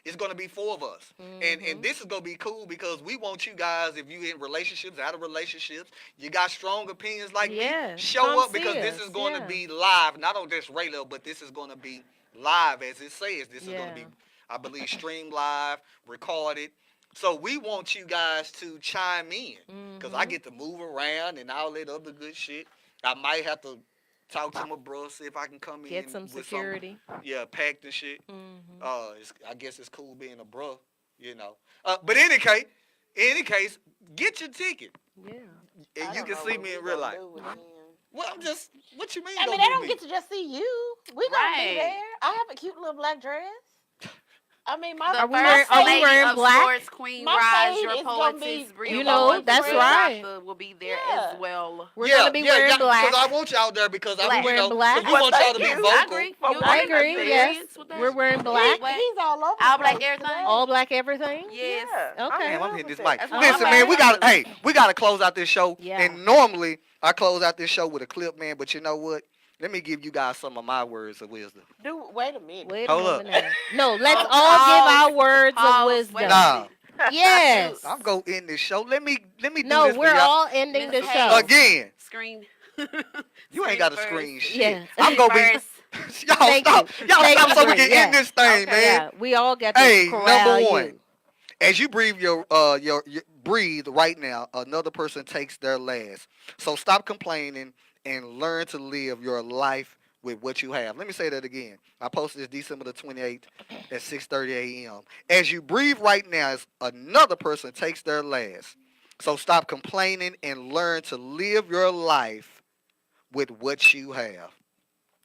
it's gonna be 4 of us, and this is gonna be cool because we want you guys, if you in relationships, out of relationships, you got strong opinions like Yeah, me, show come up because see this us, is going to yeah. be live, not on just radio, but this is going to be live as it says. This is going Yeah. to be, I believe, streamed live, recorded. So we want you guys to chime in because I get to move around and all that other good shit. I might have to talk to my bro, see if I can come in. Get some with security. yeah, packed and shit. Mhm. I guess it's cool being a bro, you know. But in any case, get your ticket, Yeah. and I you don't can know see what me we in real gonna life. do again. Well, I'm just. What you mean? I mean, don't they do don't me? get to just see you. We gonna Right. be there. I have a cute little black dress. I mean, my The Are we first wearing- are we lady wearing of black? sports, Queen My Raj, fade your is gonna be- poetess, Bria You it's know, Lawrence, that's Real right. Doctor will be there Yeah. as well. We're gonna be wearing black. Because I want you out there because Black. you know, Black. 'cause we Well, want y'all thank to be you. vocal. I agree. For You one I agree? agree. You Yes. experience with that? We're wearing He, black. he's all over All the black place everything? today. All black everything. Yes. Yeah. Okay. Damn, I'm love hitting this it. mic. That's what Listen, I'm man, we got saying. we got to close out this show. Yeah. And normally I close out this show with a clip, man. But you know what? Let me give you guys some of my words of wisdom. Dude, wait a minute. Wait Hold a up. minute now. No, let's Pause. all give our words of Pause. wisdom. Wait a Nah. minute. Yes. I'm gonna end this show. Let me do No, this we're for y'all. all ending the Miss show. Hayes. Again. Screen. You ain't got to screen shit. Yes. I'm gonna be. First. Y'all Thank stop. you. Y'all Thank stop you, so we Bree. can Yeah. end this thing, Okay. man. Yeah, we all got to Hey, corral number one. you. As you breathe your breathe right now, another person takes their last. So stop complaining and learn to live your life with what you have. Let me say that again. I posted this December the 28th at 6:30 a.m. As you breathe right now, as another person takes their last. So stop complaining and learn to live your life with what you have.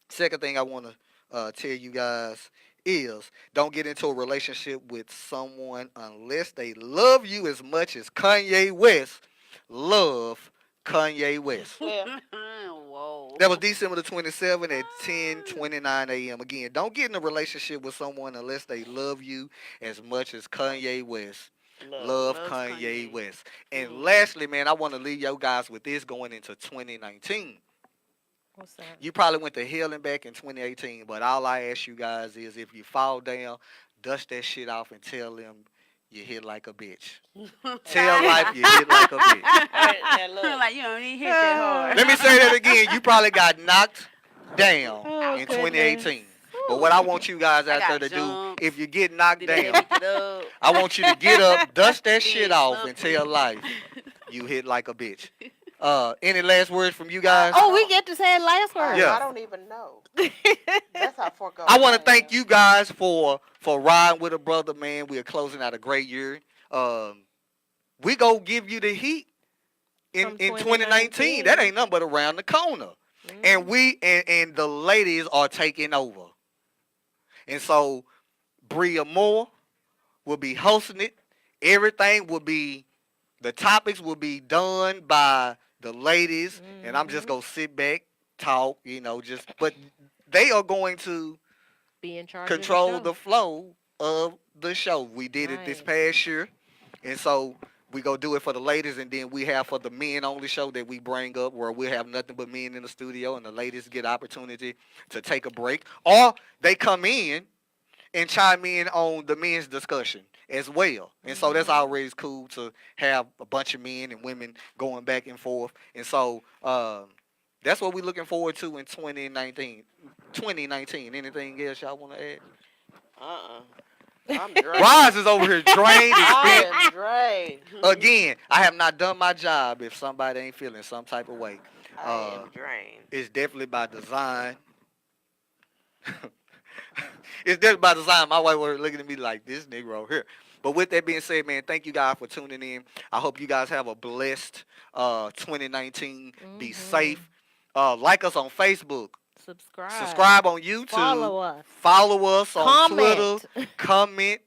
Second thing I want to tell you guys is don't get into a relationship with someone unless they love you as much as Kanye West love Kanye West. Yeah. Whoa. That was December the 27th at 10:29 a.m. Again, don't get in a relationship with someone unless they love you as much as Kanye West love Loves Kanye Kanye. West. And Mm. lastly, man, I want to leave you guys with this going into 2019. What's that? You probably went to hell and back in 2018, but all I ask you guys is if you fall down, dust that shit off and tell them you hit like a bitch. Tell life you hit like a bitch. Now, look. Like you don't need to hit that hard. Let me say that again. You probably got knocked down Oh, in goodness. 2018. But what I want you guys I out there got to do, jumped. if you get knocked Did down, they pick it up? I want you to get up, dust that Did shit off, and something. tell life you hit like a bitch. Any last words from you guys? Oh, we get to say it last word. Yeah. I don't even know. That's how far gone I want to I thank am. you guys for riding with a brother, man. We are closing out a great year. We go give you the heat From in 2019. That ain't nothing but around the corner. And we and the ladies are taking over. And so Bria Moore will be hosting it. Everything will be, the topics will be done by the ladies, and I'm just gonna sit back, talk, but they are going to Be in charge control of the the show. flow of the show. We did it this Right. past year, and so we go do it for the ladies, and then we have for the men only show that we bring up where we have nothing but men in the studio, and the ladies get opportunity to take a break, or they come in and chime in on the men's discussion as well. And so that's always cool to have a bunch of men and women going back and forth. And so that's what we're looking forward to in 2019. 2019. Anything else y'all want to add? I'm drained. Roz is over here drained and I spent. am drained. Again, I have not done my job if somebody ain't feeling some type of way. I am drained. It's definitely by design. It's definitely by design. My wife was looking at me like, this nigga over here. But with that being said, man, thank you guys for tuning in. I hope you guys have a blessed 2019. Be safe. Like us on Facebook. Subscribe on YouTube. Follow us. Follow us on Comment. Twitter. Comment.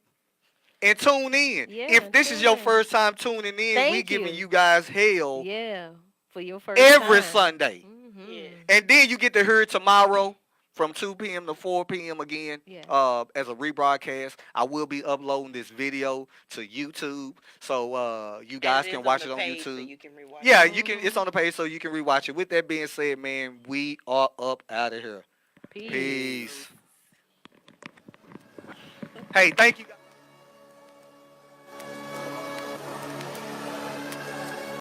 And tune in. Yeah, If this is tune your in. first time tuning in, we Thank giving you. you guys hell Yeah, for your first every time. Sunday. Yeah. And then you get to hear it tomorrow from 2 p.m. to 4 p.m. again Yeah. as a rebroadcast. I will be uploading this video to YouTube, so you guys And can is watch on it the on page so YouTube. you can rewatch Yeah, it. you can. It's on the page, so you can rewatch it. With that being said, man, we are up out of here. Peace. Hey, thank you guys.